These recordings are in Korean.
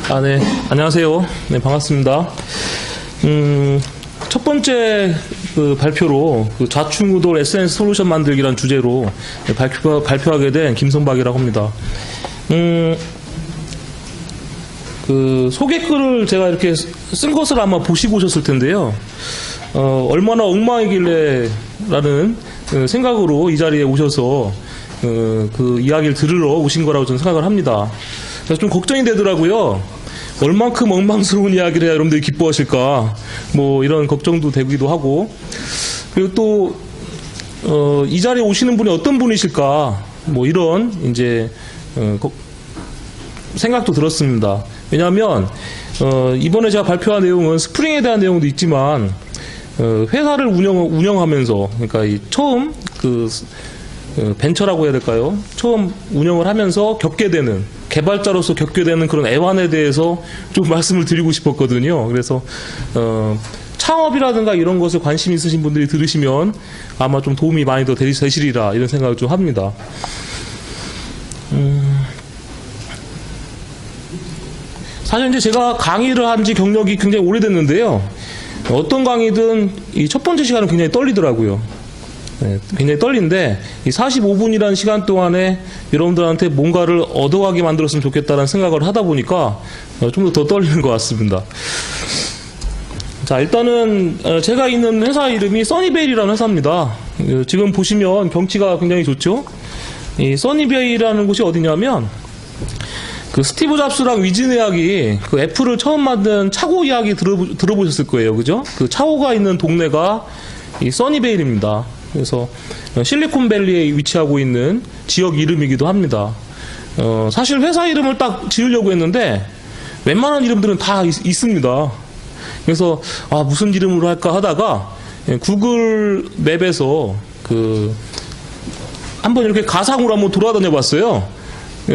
네, 안녕하세요. 네, 반갑습니다. 첫 번째 발표로 좌충우돌 SNS 솔루션 만들기란 주제로 발표하게 된 김성박이라고 합니다. 소개글을 제가 이렇게 쓴 것을 아마 보시고 오셨을 텐데요. 얼마나 엉망이길래 라는 생각으로 이 자리에 오셔서 그 이야기를 들으러 오신 거라고 저는 생각을 합니다. 그래서 좀 걱정이 되더라고요. 얼만큼 엉망스러운 이야기를 해야 여러분들이 기뻐하실까, 뭐 이런 걱정도 되기도 하고, 그리고 또 이 자리에 오시는 분이 어떤 분이실까, 뭐 이런 이제 생각도 들었습니다. 왜냐하면 이번에 제가 발표한 내용은 스프링에 대한 내용도 있지만 회사를 운영하면서, 그러니까 처음 벤처라고 해야 될까요? 처음 운영을 하면서 겪게 되는, 개발자로서 겪게 되는 그런 애환에 대해서 좀 말씀을 드리고 싶었거든요. 그래서 창업이라든가 이런 것에 관심 있으신 분들이 들으시면 아마 좀 도움이 많이 더 되시리라 이런 생각을 좀 합니다. 사실 이제 제가 강의를 한 지 경력이 굉장히 오래됐는데요. 어떤 강의든 이 첫 번째 시간은 굉장히 떨리더라고요. 네, 굉장히 떨리는데 이 45분이라는 시간 동안에 여러분들한테 뭔가를 얻어가게 만들었으면 좋겠다는 생각을 하다 보니까 좀 더 떨리는 것 같습니다. 자, 일단은 제가 있는 회사 이름이 써니베일이라는 회사입니다. 지금 보시면 경치가 굉장히 좋죠. 이 써니베일이라는 곳이 어디냐면 스티브 잡스랑 위즈니악이 애플을 처음 만든 차고 이야기 들어보셨을 거예요, 그죠? 그 차고가 있는 동네가 이 써니베일입니다. 그래서 실리콘밸리에 위치하고 있는 지역 이름이기도 합니다. 사실 회사 이름을 딱 지으려고 했는데 웬만한 이름들은 다 있습니다. 그래서 무슨 이름으로 할까 하다가 구글 맵에서 한번 이렇게 가상으로 한번 돌아다녀 봤어요.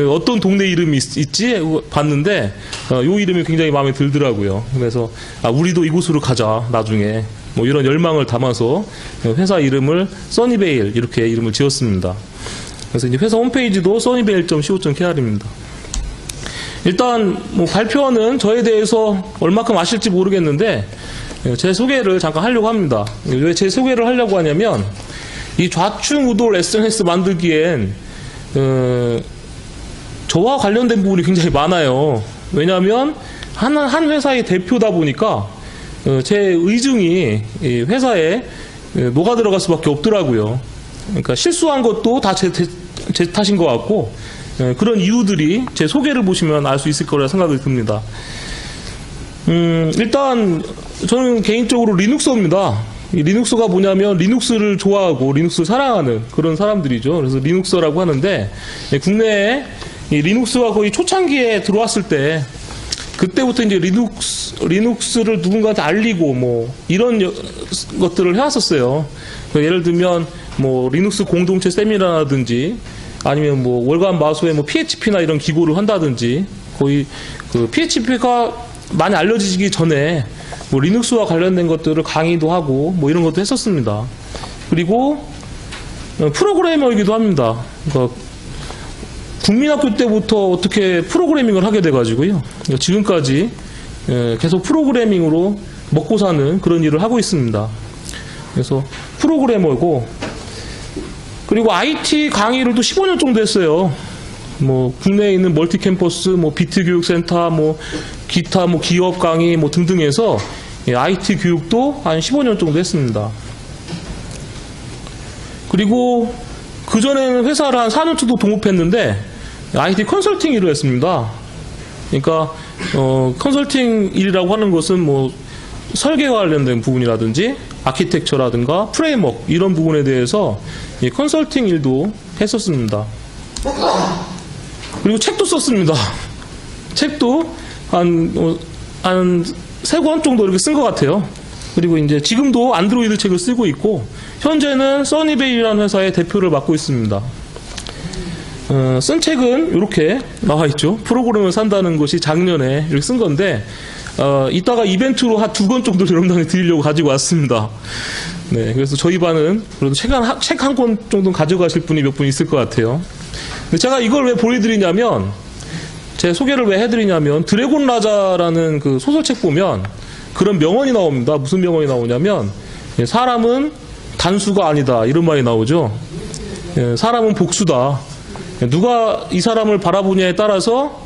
어떤 동네 이름이 있지? 봤는데 요 이름이 굉장히 마음에 들더라고요. 그래서 우리도 이곳으로 가자 나중에, 뭐 이런 열망을 담아서 회사 이름을 써니베일 이렇게 이름을 지었습니다. 그래서 이제 회사 홈페이지도 sunnyvale.co.kr입니다. 일단 뭐 발표는 저에 대해서 얼마큼 아실지 모르겠는데 제 소개를 잠깐 하려고 합니다. 왜 제 소개를 하려고 하냐면 이 좌충우돌 SNS 만들기엔 저와 관련된 부분이 굉장히 많아요. 왜냐하면 한 회사의 대표다 보니까 제 의중이 회사에 녹아 들어갈 수밖에 없더라고요. 그러니까 실수한 것도 다 제 탓인 것 같고, 그런 이유들이 제 소개를 보시면 알 수 있을 거라 생각이 듭니다. 일단 저는 개인적으로 리눅서입니다. 이 리눅서가 뭐냐면 리눅스를 좋아하고 리눅스를 사랑하는 그런 사람들이죠. 그래서 리눅서라고 하는데, 국내에 이 리눅스가 거의 초창기에 들어왔을 때 그때부터 이제 리눅스를 누군가한테 알리고 뭐 이런 것들을 해왔었어요. 예를 들면 뭐 리눅스 공동체 세미나라든지 아니면 뭐 월간 마소에 뭐 PHP나 이런 기고를 한다든지, 거의 PHP가 많이 알려지기 전에 뭐 리눅스와 관련된 것들을 강의도 하고 뭐 이런 것도 했었습니다. 그리고 프로그래머이기도 합니다. 그러니까 국민학교 때부터 어떻게 프로그래밍을 하게 돼가지고요. 지금까지 계속 프로그래밍으로 먹고 사는 그런 일을 하고 있습니다. 그래서 프로그래머고, 그리고 IT 강의를 또 15년 정도 했어요. 뭐 국내에 있는 멀티 캠퍼스, 뭐 비트 교육센터, 뭐 기타 뭐 기업 강의 뭐 등등 해서 IT 교육도 한 15년 정도 했습니다. 그리고 그전에는 회사를 한 4년 정도 동업했는데 IT 컨설팅 일을 했습니다. 그러니까 컨설팅 일이라고 하는 것은 뭐 설계와 관련된 부분이라든지 아키텍처라든가 프레임워크 이런 부분에 대해서 컨설팅 일도 했었습니다. 그리고 책도 썼습니다. 책도 한 3권 정도 이렇게 쓴 것 같아요. 그리고 이제 지금도 안드로이드 책을 쓰고 있고, 현재는 써니베일이라는 회사의 대표를 맡고 있습니다. 쓴 책은 이렇게 나와 있죠. 프로그램을 산다는 것이 작년에 이렇게 쓴 건데, 이따가 이벤트로 한 2권 정도 여러분들한테 드리려고 가지고 왔습니다. 네, 그래서 저희 반은 그래도 책 한 권 정도 가져가실 분이 몇 분 있을 것 같아요. 근데 제가 이걸 왜 보여드리냐면, 제 소개를 왜 해드리냐면 드래곤 라자라는 그 소설책 보면 그런 명언이 나옵니다. 무슨 명언이 나오냐면 사람은 단수가 아니다 이런 말이 나오죠. 사람은 복수다. 누가 이 사람을 바라보냐에 따라서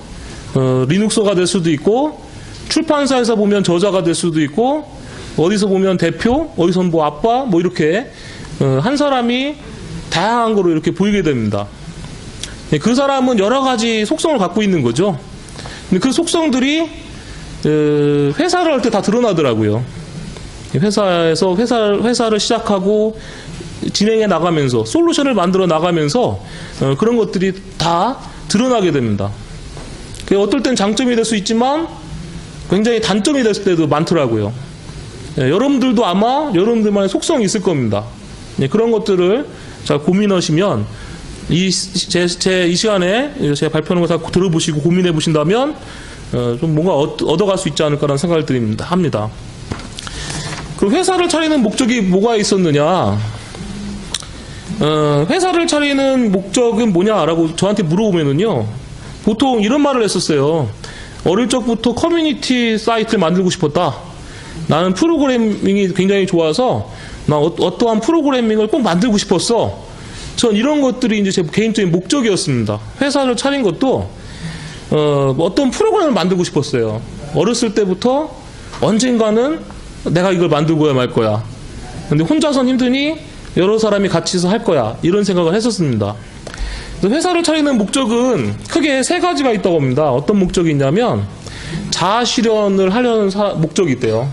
리눅서가 될 수도 있고 출판사에서 보면 저자가 될 수도 있고 어디서 보면 대표, 어디서 뭐 아빠 뭐 이렇게 한 사람이 다양한 거로 이렇게 보이게 됩니다. 그 사람은 여러 가지 속성을 갖고 있는 거죠. 근데 그 속성들이 회사를 할 때 다 드러나더라고요. 회사에서 회사를 시작하고 진행해 나가면서 솔루션을 만들어 나가면서 그런 것들이 다 드러나게 됩니다. 어떨 땐 장점이 될 수 있지만 굉장히 단점이 될 때도 많더라고요. 여러분들도 아마 여러분들만의 속성이 있을 겁니다. 그런 것들을 잘 고민하시면 이 시간에 제가 발표하는 거 다 들어보시고 고민해 보신다면 좀 뭔가 얻어갈 수 있지 않을까라는 생각을 합니다. 그럼 회사를 차리는 목적이 뭐가 있었느냐? 회사를 차리는 목적은 뭐냐라고 저한테 물어보면은요, 보통 이런 말을 했었어요. 어릴 적부터 커뮤니티 사이트를 만들고 싶었다. 나는 프로그래밍이 굉장히 좋아서 나 어떠한 프로그래밍을 꼭 만들고 싶었어. 전 이런 것들이 이제 제 개인적인 목적이었습니다. 회사를 차린 것도 어떤 프로그램을 만들고 싶었어요. 어렸을 때부터 언젠가는 내가 이걸 만들고야 말 거야. 근데 혼자선 힘드니 여러 사람이 같이 해서 할 거야. 이런 생각을 했었습니다. 회사를 차리는 목적은 크게 세 가지가 있다고 합니다. 어떤 목적이 있냐면 자아실현을 하려는 목적이 있대요.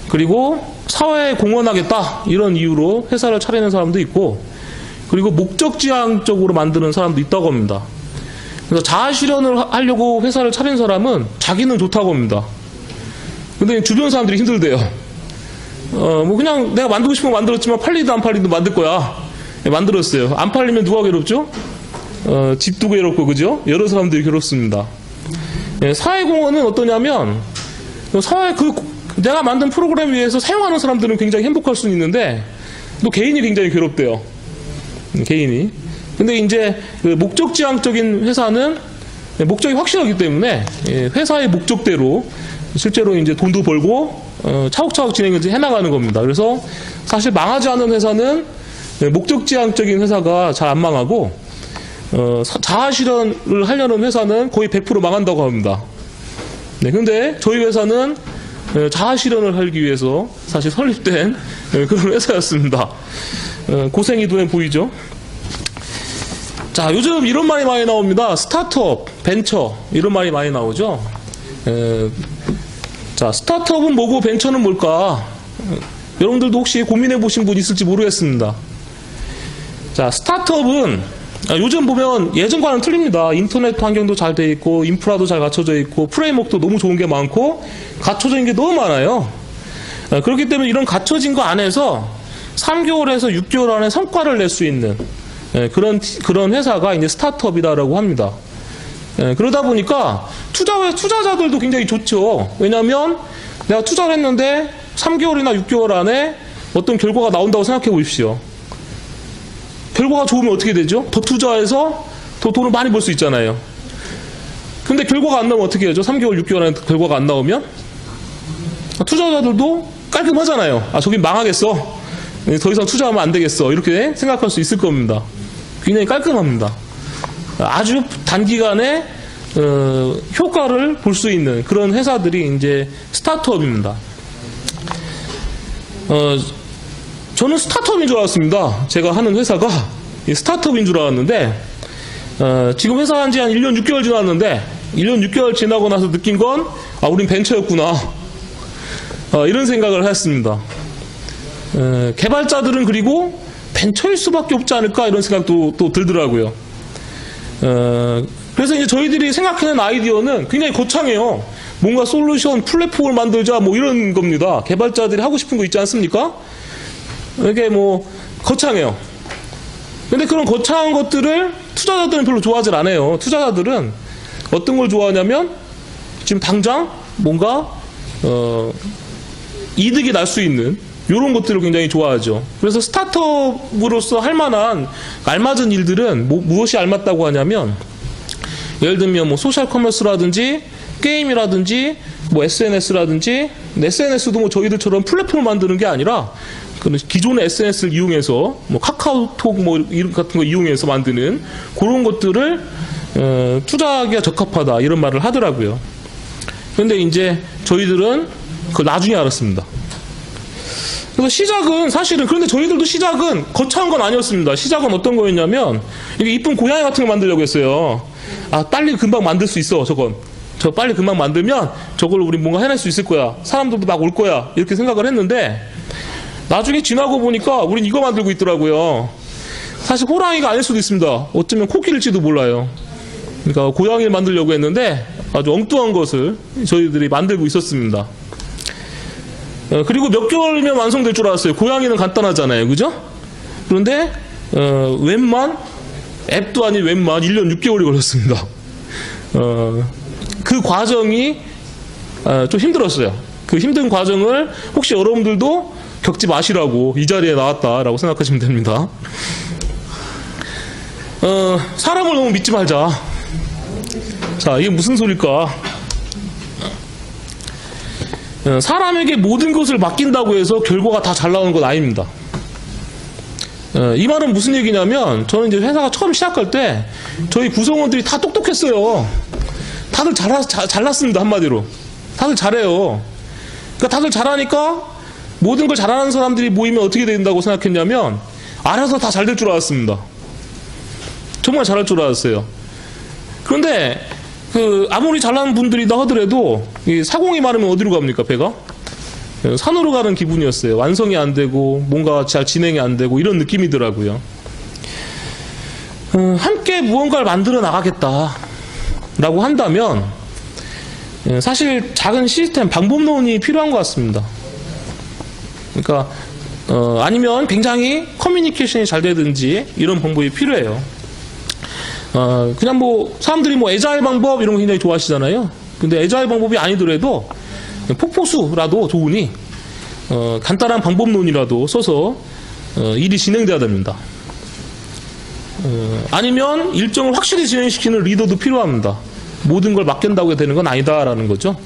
그리고 사회에 공헌하겠다 이런 이유로 회사를 차리는 사람도 있고, 그리고 목적지향적으로 만드는 사람도 있다고 합니다. 그래서 자아실현을 하려고 회사를 차린 사람은 자기는 좋다고 합니다. 근데 주변 사람들이 힘들대요. 뭐 그냥 내가 만들고 싶은 거 만들었지만 팔리든 안 팔리든 만들 거야. 만들었어요. 안 팔리면 누가 괴롭죠? 집도 괴롭고, 그죠? 여러 사람들이 괴롭습니다. 사회공헌은 어떠냐면, 내가 만든 프로그램 위에서 사용하는 사람들은 굉장히 행복할 수는 있는데, 또 개인이 굉장히 괴롭대요. 개인이. 근데 이제 그 목적지향적인 회사는 목적이 확실하기 때문에 회사의 목적대로 실제로 이제 돈도 벌고 차곡차곡 진행을 해나가는 겁니다. 그래서 사실 망하지 않은 회사는 목적지향적인 회사가 잘 안 망하고, 자아실현을 하려는 회사는 거의 100% 망한다고 합니다. 네, 근데 저희 회사는 자아실현을 하기 위해서 사실 설립된 그런 회사였습니다. 고생이 눈에 보이죠? 자, 요즘 이런 말이 많이 나옵니다. 스타트업, 벤처, 이런 말이 많이 나오죠? 자, 스타트업은 뭐고 벤처는 뭘까? 여러분들도 혹시 고민해 보신 분 있을지 모르겠습니다. 자, 스타트업은 요즘 보면 예전과는 틀립니다. 인터넷 환경도 잘 돼 있고, 인프라도 잘 갖춰져 있고, 프레임워크도 너무 좋은 게 많고, 갖춰져 있는 게 너무 많아요. 그렇기 때문에 이런 갖춰진 거 안에서 3개월에서 6개월 안에 성과를 낼 수 있는 그런 회사가 이제 스타트업이다라고 합니다. 그러다 보니까 투자자들도 굉장히 좋죠. 왜냐하면 내가 투자를 했는데 3개월이나 6개월 안에 어떤 결과가 나온다고 생각해 보십시오. 결과가 좋으면 어떻게 되죠? 더 투자해서 더 돈을 많이 벌 수 있잖아요. 근데 결과가 안 나오면 어떻게 하죠? 3개월, 6개월 안에 결과가 안 나오면 투자자들도 깔끔하잖아요. 아, 저긴 망하겠어. 더 이상 투자하면 안 되겠어. 이렇게 생각할 수 있을 겁니다. 굉장히 깔끔합니다. 아주 단기간에 효과를 볼 수 있는 그런 회사들이 이제 스타트업입니다. 저는 스타트업인 줄 알았습니다. 제가 하는 회사가 스타트업인 줄 알았는데, 지금 회사 한 지 한 1년 6개월 지났는데, 1년 6개월 지나고 나서 느낀 건, 아, 우린 벤처였구나. 이런 생각을 했습니다. 개발자들은 그리고 벤처일 수밖에 없지 않을까 이런 생각도 또 들더라고요. 그래서 이제 저희들이 생각하는 아이디어는 굉장히 거창해요. 뭔가 솔루션, 플랫폼을 만들자 뭐 이런 겁니다. 개발자들이 하고 싶은 거 있지 않습니까? 이게 뭐 거창해요. 근데 그런 거창한 것들을 투자자들은 별로 좋아하지 않아요. 투자자들은 어떤 걸 좋아하냐면 지금 당장 뭔가 이득이 날 수 있는 이런 것들을 굉장히 좋아하죠. 그래서 스타트업으로서 할 만한 알맞은 일들은 무엇이 알맞다고 하냐면 예를 들면 뭐 소셜 커머스라든지 게임이라든지 뭐 SNS라든지, SNS도 뭐 저희들처럼 플랫폼을 만드는 게 아니라 그런 기존의 SNS를 이용해서 뭐 카카오톡 뭐 이런 같은 거 이용해서 만드는 그런 것들을 투자하기가 적합하다 이런 말을 하더라고요. 그런데 이제 저희들은 그걸 나중에 알았습니다. 그래서 시작은 사실은, 그런데 저희들도 시작은 거창한 건 아니었습니다. 시작은 어떤 거였냐면, 이게 이쁜 고양이 같은 거 만들려고 했어요. 아, 빨리 금방 만들 수 있어, 저건. 저 빨리 금방 만들면 저걸 우리 뭔가 해낼 수 있을 거야. 사람들도 막 올 거야. 이렇게 생각을 했는데, 나중에 지나고 보니까 우린 이거 만들고 있더라고요. 사실 호랑이가 아닐 수도 있습니다. 어쩌면 코끼리일지도 몰라요. 그러니까 고양이를 만들려고 했는데 아주 엉뚱한 것을 저희들이 만들고 있었습니다. 그리고 몇 개월이면 완성될 줄 알았어요. 고양이는 간단하잖아요. 그죠? 그런데 웹만, 앱도 아닌 웹만 1년 6개월이 걸렸습니다. 그 과정이 좀 힘들었어요. 그 힘든 과정을 혹시 여러분들도 겪지 마시라고 이 자리에 나왔다라고 생각하시면 됩니다. 사람을 너무 믿지 말자. 자, 이게 무슨 소릴까? 사람에게 모든 것을 맡긴다고 해서 결과가 다 잘 나오는 건 아닙니다. 이 말은 무슨 얘기냐면, 저는 이제 회사가 처음 시작할 때 저희 구성원들이 다 똑똑했어요. 다들 잘났습니다. 한마디로 다들 잘해요. 그러니까 다들 잘하니까 모든 걸 잘하는 사람들이 모이면 어떻게 된다고 생각했냐면, 알아서 다 잘 될 줄 알았습니다. 정말 잘할 줄 알았어요. 그런데 아무리 잘하는 분들이다 하더라도 사공이 많으면 어디로 갑니까? 배가 산으로 가는 기분이었어요. 완성이 안 되고 뭔가 잘 진행이 안 되고 이런 느낌이더라고요. 함께 무언가를 만들어 나가겠다라고 한다면 사실 작은 시스템, 방법론이 필요한 것 같습니다. 그러니까 아니면 굉장히 커뮤니케이션이 잘 되든지 이런 방법이 필요해요. 그냥 뭐 사람들이 뭐 애자일 방법 이런 거 굉장히 좋아하시잖아요. 근데 애자일 방법이 아니더라도 폭포수라도 좋으니 간단한 방법론이라도 써서 일이 진행돼야 됩니다. 아니면 일정을 확실히 진행시키는 리더도 필요합니다. 모든 걸 맡긴다고 되는 건 아니다라는 거죠.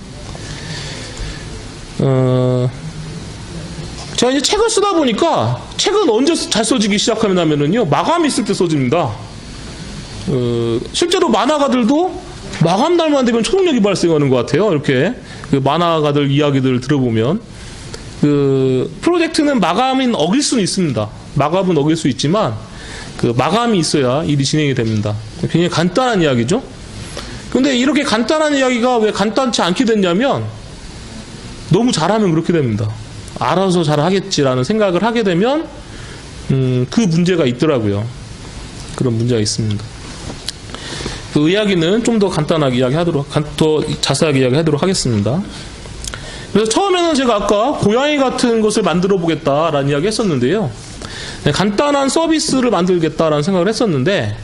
제가 이제 책을 쓰다 보니까 책은 언제 잘 써지기 시작하냐면요, 마감이 있을 때 써집니다. 실제로 만화가들도 마감 날만 되면 초능력이 발생하는 것 같아요. 이렇게 만화가들 이야기들을 들어보면 프로젝트는 마감은 어길 수는 있습니다. 마감은 어길 수 있지만 마감이 있어야 일이 진행이 됩니다. 굉장히 간단한 이야기죠. 근데 이렇게 간단한 이야기가 왜 간단치 않게 됐냐면, 너무 잘하면 그렇게 됩니다. 알아서 잘하겠지라는 생각을 하게 되면 그 문제가 있더라고요. 그런 문제가 있습니다. 그 이야기는 좀 더 간단하게 더 자세하게 이야기하도록 하겠습니다. 그래서 처음에는 제가 아까 고양이 같은 것을 만들어 보겠다라는 이야기 했었는데요. 간단한 서비스를 만들겠다라는 생각을 했었는데,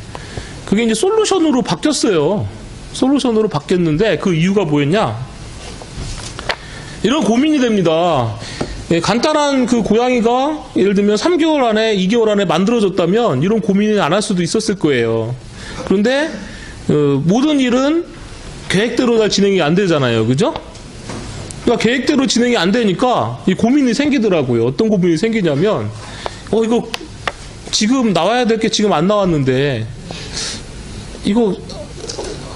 그게 이제 솔루션으로 바뀌었어요. 솔루션으로 바뀌었는데 그 이유가 뭐였냐? 이런 고민이 됩니다. 간단한 그 고양이가 예를 들면 3개월 안에 2개월 안에 만들어졌다면 이런 고민을 안 할 수도 있었을 거예요. 그런데 모든 일은 계획대로 다 진행이 안 되잖아요. 그죠? 그러니까 계획대로 진행이 안 되니까 이 고민이 생기더라고요. 어떤 고민이 생기냐면, 이거 지금 나와야 될 게 지금 안 나왔는데 이거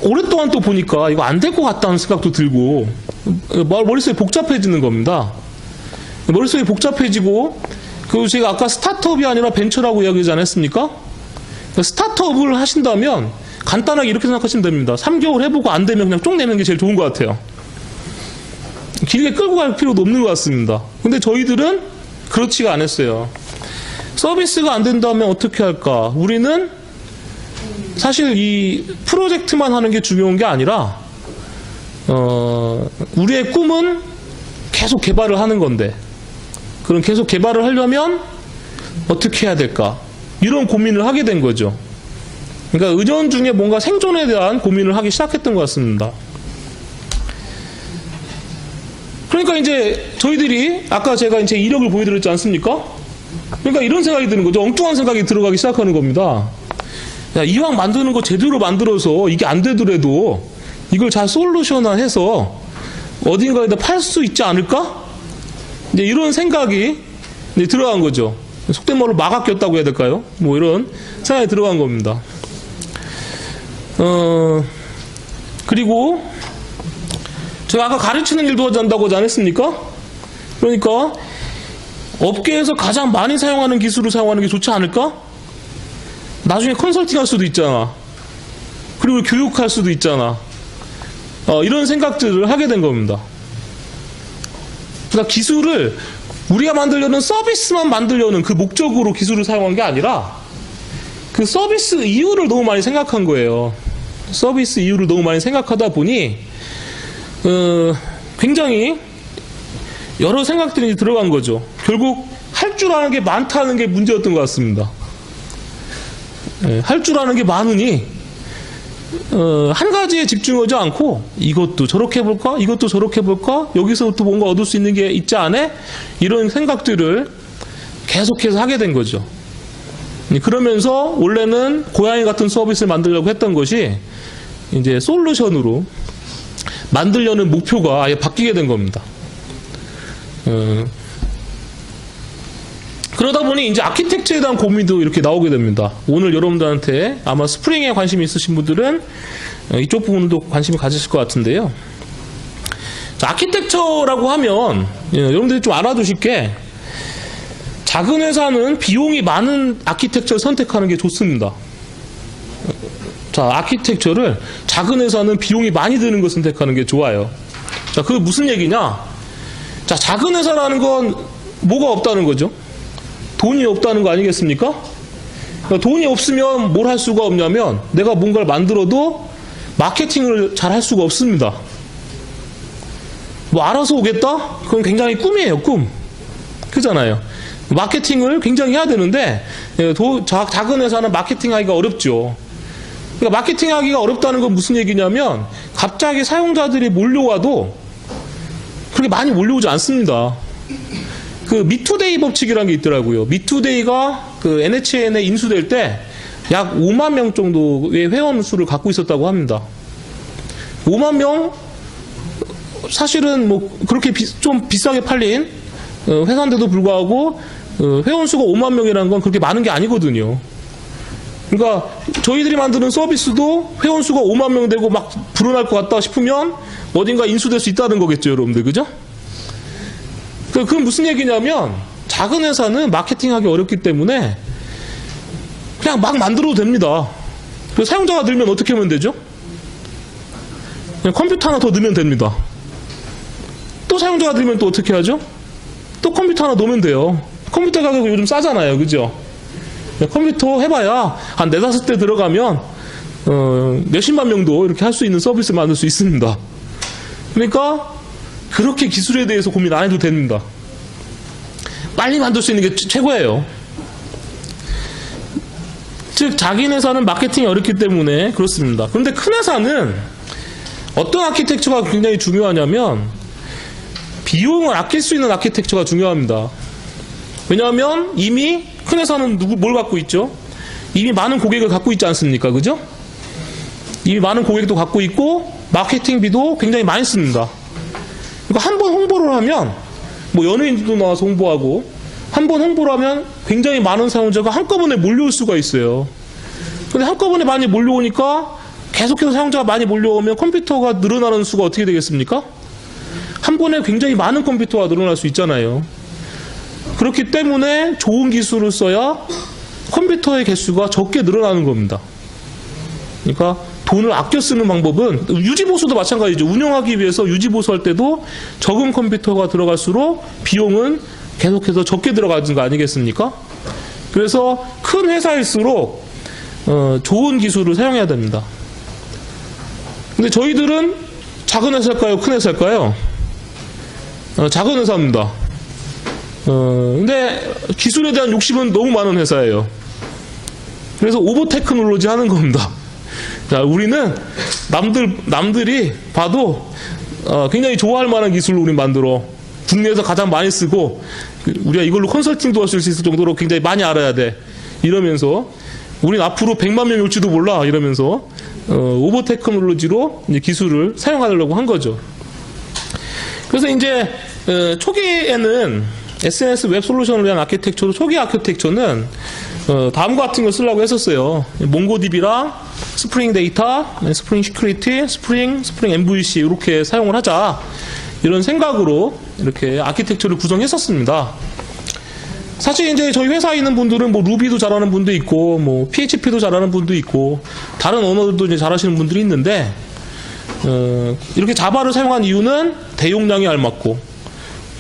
오랫동안 또 보니까 이거 안 될 것 같다는 생각도 들고, 머릿속이 복잡해지는 겁니다. 머릿속이 복잡해지고, 제가 아까 스타트업이 아니라 벤처라고 이야기하지 않았습니까? 스타트업을 하신다면 간단하게 이렇게 생각하시면 됩니다. 3개월 해보고 안 되면 그냥 쪽 내는 게 제일 좋은 것 같아요. 길게 끌고 갈 필요도 없는 것 같습니다. 근데 저희들은 그렇지가 않았어요. 서비스가 안 된다면 어떻게 할까? 우리는 사실 이 프로젝트만 하는 게 중요한 게 아니라 우리의 꿈은 계속 개발을 하는 건데, 그럼 계속 개발을 하려면 어떻게 해야 될까? 이런 고민을 하게 된 거죠. 그러니까 은연중에 뭔가 생존에 대한 고민을 하기 시작했던 것 같습니다. 그러니까 이제 저희들이 아까 제가 이제 이력을 보여드렸지 않습니까? 그러니까 이런 생각이 드는 거죠. 엉뚱한 생각이 들어가기 시작하는 겁니다. 야, 이왕 만드는 거 제대로 만들어서 이게 안 되더라도 이걸 잘 솔루션화해서 어딘가에다 팔 수 있지 않을까? 이제 이런 생각이 이제 들어간 거죠. 속된 말로 막아 꼈다고 해야 될까요? 뭐 이런 생각이 들어간 겁니다. 그리고 제가 아까 가르치는 일도 하지 않는다고 하지 않았습니까? 그러니까 업계에서 가장 많이 사용하는 기술을 사용하는 게 좋지 않을까? 나중에 컨설팅 할 수도 있잖아. 그리고 교육할 수도 있잖아. 이런 생각들을 하게 된 겁니다. 그러니까 기술을 우리가 만들려는 서비스만 만들려는 그 목적으로 기술을 사용한 게 아니라 그 서비스 이유를 너무 많이 생각한 거예요. 서비스 이유를 너무 많이 생각하다 보니 굉장히 여러 생각들이 들어간 거죠. 결국 할 줄 아는 게 많다는 게 문제였던 것 같습니다. 할 줄 아는 게 많으니 한 가지에 집중하지 않고 이것도 저렇게 해볼까? 이것도 저렇게 해볼까? 여기서부터 뭔가 얻을 수 있는 게 있지 않아? 이런 생각들을 계속해서 하게 된 거죠. 그러면서 원래는 고양이 같은 서비스를 만들려고 했던 것이 이제 솔루션으로 만들려는 목표가 아예 바뀌게 된 겁니다. 그러다 보니 이제 아키텍처에 대한 고민도 이렇게 나오게 됩니다. 오늘 여러분들한테 아마 스프링에 관심이 있으신 분들은 이쪽 부분도 관심이 가지실 것 같은데요. 자, 아키텍처라고 하면 여러분들이 좀 알아두실 게 작은 회사는 비용이 많은 아키텍처를 선택하는 게 좋습니다. 자, 아키텍처를 작은 회사는 비용이 많이 드는 걸 선택하는 게 좋아요. 자, 그게 무슨 얘기냐? 자, 작은 회사라는 건 뭐가 없다는 거죠? 돈이 없다는 거 아니겠습니까? 그러니까 돈이 없으면 뭘 할 수가 없냐면 내가 뭔가를 만들어도 마케팅을 잘 할 수가 없습니다. 뭐 알아서 오겠다? 그건 굉장히 꿈이에요, 꿈. 그잖아요. 마케팅을 굉장히 해야 되는데 작은 회사는 마케팅하기가 어렵죠. 그러니까 마케팅하기가 어렵다는 건 무슨 얘기냐면 갑자기 사용자들이 몰려와도 그렇게 많이 몰려오지 않습니다. 그 미투데이 법칙이라는 게 있더라고요. 미투데이가 그 NHN에 인수될 때 약 5만 명 정도의 회원 수를 갖고 있었다고 합니다. 5만 명 사실은 뭐 그렇게 좀 비싸게 팔린 회사인데도 불구하고 회원 수가 5만 명이라는 건 그렇게 많은 게 아니거든요. 그러니까 저희들이 만드는 서비스도 회원 수가 5만 명 되고 막 불어날 것 같다 싶으면 어딘가 인수될 수 있다는 거겠죠, 여러분들. 그죠? 그건 무슨 얘기냐면 작은 회사는 마케팅하기 어렵기 때문에 그냥 막 만들어도 됩니다. 사용자가 늘면 어떻게 하면 되죠? 그냥 컴퓨터 하나 더 넣으면 됩니다. 또 사용자가 늘면 또 어떻게 하죠? 또 컴퓨터 하나 넣으면 돼요. 컴퓨터 가격이 요즘 싸잖아요. 그죠? 컴퓨터 해봐야 한 4-5대 들어가면 몇십만 명도 이렇게 할 수 있는 서비스를 만들 수 있습니다. 그러니까 그렇게 기술에 대해서 고민 안 해도 됩니다. 빨리 만들 수 있는 게 최고예요. 즉 자기 회사는 마케팅이 어렵기 때문에 그렇습니다. 그런데 큰 회사는 어떤 아키텍처가 굉장히 중요하냐면 비용을 아낄 수 있는 아키텍처가 중요합니다. 왜냐하면 이미 큰 회사는 뭘 갖고 있죠? 이미 많은 고객을 갖고 있지 않습니까? 그죠? 이미 많은 고객도 갖고 있고 마케팅비도 굉장히 많이 씁니다. 그러니까 한 번 홍보를 하면 뭐 연예인들도 나와서 홍보하고 한 번 홍보를 하면 굉장히 많은 사용자가 한꺼번에 몰려올 수가 있어요. 근데 한꺼번에 많이 몰려오니까 계속해서 사용자가 많이 몰려오면 컴퓨터가 늘어나는 수가 어떻게 되겠습니까? 한 번에 굉장히 많은 컴퓨터가 늘어날 수 있잖아요. 그렇기 때문에 좋은 기술을 써야 컴퓨터의 개수가 적게 늘어나는 겁니다. 그러니까 돈을 아껴 쓰는 방법은 유지보수도 마찬가지죠. 운영하기 위해서 유지보수할 때도 적은 컴퓨터가 들어갈수록 비용은 계속해서 적게 들어가는 거 아니겠습니까? 그래서 큰 회사일수록 좋은 기술을 사용해야 됩니다. 근데 저희들은 작은 회사일까요? 큰 회사일까요? 작은 회사입니다. 근데 기술에 대한 욕심은 너무 많은 회사예요. 그래서 오버 테크놀로지 하는 겁니다. 자, 우리는 남들이 봐도 굉장히 좋아할 만한 기술로 우리 만들어. 국내에서 가장 많이 쓰고 우리가 이걸로 컨설팅도 할 수 있을 정도로 굉장히 많이 알아야 돼. 이러면서 우린 앞으로 100만 명이 올지도 몰라 이러면서 오버 테크놀로지로 이제 기술을 사용하려고 한 거죠. 그래서 이제 초기에는 SNS 웹 솔루션을 위한 아키텍처로 초기 아키텍처는 다음과 같은 걸 쓰려고 했었어요. 몽고DB랑 스프링 데이터, 스프링 시큐리티, 스프링 MVC 이렇게 사용을 하자 이런 생각으로 이렇게 아키텍처를 구성했었습니다. 사실 이제 저희 회사에 있는 분들은 뭐 루비도 잘하는 분도 있고 뭐 PHP도 잘하는 분도 있고 다른 언어들도 이제 잘하시는 분들이 있는데 이렇게 자바를 사용한 이유는 대용량에 알맞고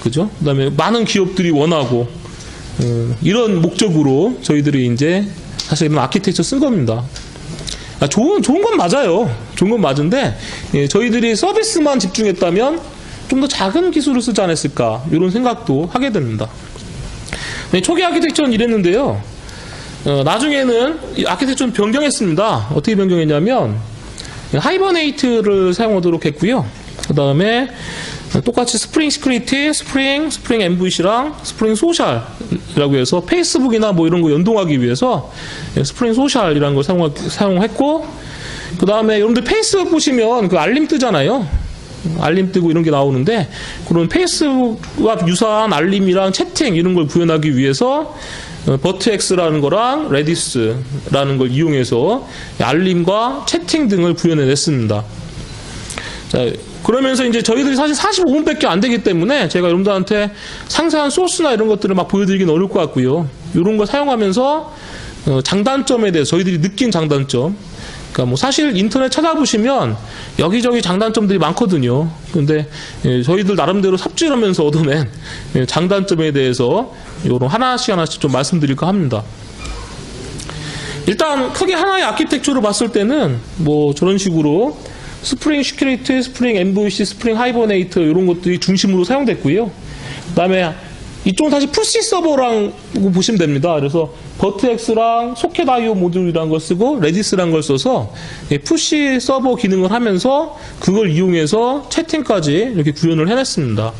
그죠? 그다음에 많은 기업들이 원하고 이런 목적으로 저희들이 이제 사실 이런 아키텍처 쓴 겁니다. 좋은 건 맞아요. 좋은 건 맞은데 저희들이 서비스만 집중했다면 좀 더 작은 기술을 쓰지 않았을까 이런 생각도 하게 됩니다. 초기 아키텍처는 이랬는데요. 나중에는 이 아키텍처는 변경했습니다. 어떻게 변경했냐면 하이버네이트를 사용하도록 했고요. 그 다음에 똑같이 스프링 시큐리티, 스프링 MVC랑 스프링 소셜이라고 해서 페이스북이나 뭐 이런 거 연동하기 위해서 스프링 소셜이라는 걸 사용했고, 그 다음에 여러분들 페이스북 보시면 그 알림 뜨잖아요. 알림 뜨고 이런 게 나오는데 그런 페이스북과 유사한 알림이랑 채팅 이런 걸 구현하기 위해서 버트엑스라는 거랑 레디스라는 걸 이용해서 알림과 채팅 등을 구현해냈습니다. 자, 그러면서 이제 저희들이 사실 45분밖에 안 되기 때문에 제가 여러분들한테 상세한 소스나 이런 것들을 막 보여드리기는 어려울 것 같고요. 이런 걸 사용하면서 장단점에 대해서 저희들이 느낀 장단점, 그러니까 뭐 사실 인터넷 찾아보시면 여기저기 장단점들이 많거든요. 근데 저희들 나름대로 삽질하면서 얻어낸 장단점에 대해서 요런 하나씩 좀 말씀드릴까 합니다. 일단 크게 하나의 아키텍처로 봤을 때는 뭐 저런 식으로 스프링 시큐리티, 스프링 MVC, 스프링 하이버네이트 이런 것들이 중심으로 사용됐고요. 그 다음에 이쪽은 사실 푸시 서버랑 보시면 됩니다. 그래서 버트엑스랑 소켓 IO 모듈이라는 걸 쓰고 레디스라는 걸 써서 푸시 서버 기능을 하면서 그걸 이용해서 채팅까지 이렇게 구현을 해냈습니다.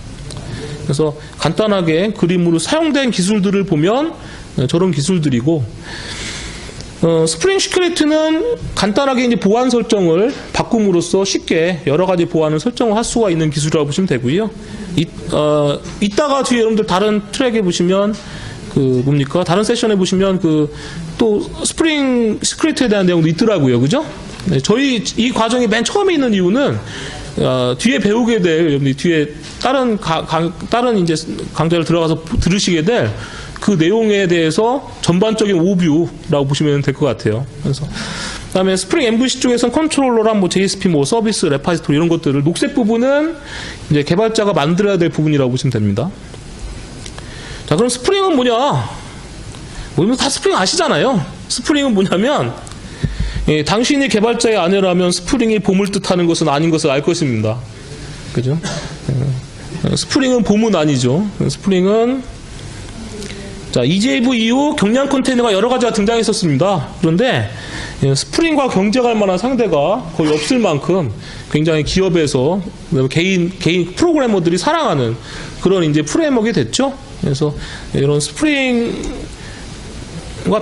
그래서 간단하게 그림으로 사용된 기술들을 보면 저런 기술들이고, 스프링 시큐리티는 간단하게 이제 보안 설정을 바꿈으로써 쉽게 여러 가지 보안을 설정을 할 수가 있는 기술이라고 보시면 되고요. 이따가 뒤에 여러분들 다른 트랙에 보시면 다른 세션에 보시면 또 스프링 시큐리티에 대한 내용도 있더라고요. 그죠? 네, 저희 이 과정이 맨 처음에 있는 이유는 뒤에 배우게 될, 여러분들 뒤에 다른 이제 강좌를 들어가서 들으시게 될 그 내용에 대해서 전반적인 오뷰라고 보시면 될 것 같아요. 그래서 그다음에 스프링 MVC 쪽에서는 컨트롤러랑 뭐 JSP 뭐 서비스 레파지토리 이런 것들을, 녹색 부분은 이제 개발자가 만들어야 될 부분이라고 보시면 됩니다. 자, 그럼 스프링은 뭐냐? 뭐 다 스프링 아시잖아요. 스프링은 뭐냐면 당신이 개발자의 아내라면 스프링이 봄을 뜻하는 것은 아닌 것을 알 것입니다. 그죠? 스프링은 봄은 아니죠. 스프링은 자, EJV 이후 경량 컨테이너가 여러 가지가 등장했었습니다. 그런데 스프링과 경쟁할 만한 상대가 거의 없을 만큼 굉장히 기업에서 개인 프로그래머들이 사랑하는 그런 이제 프레임워크가 됐죠. 그래서 이런 스프링과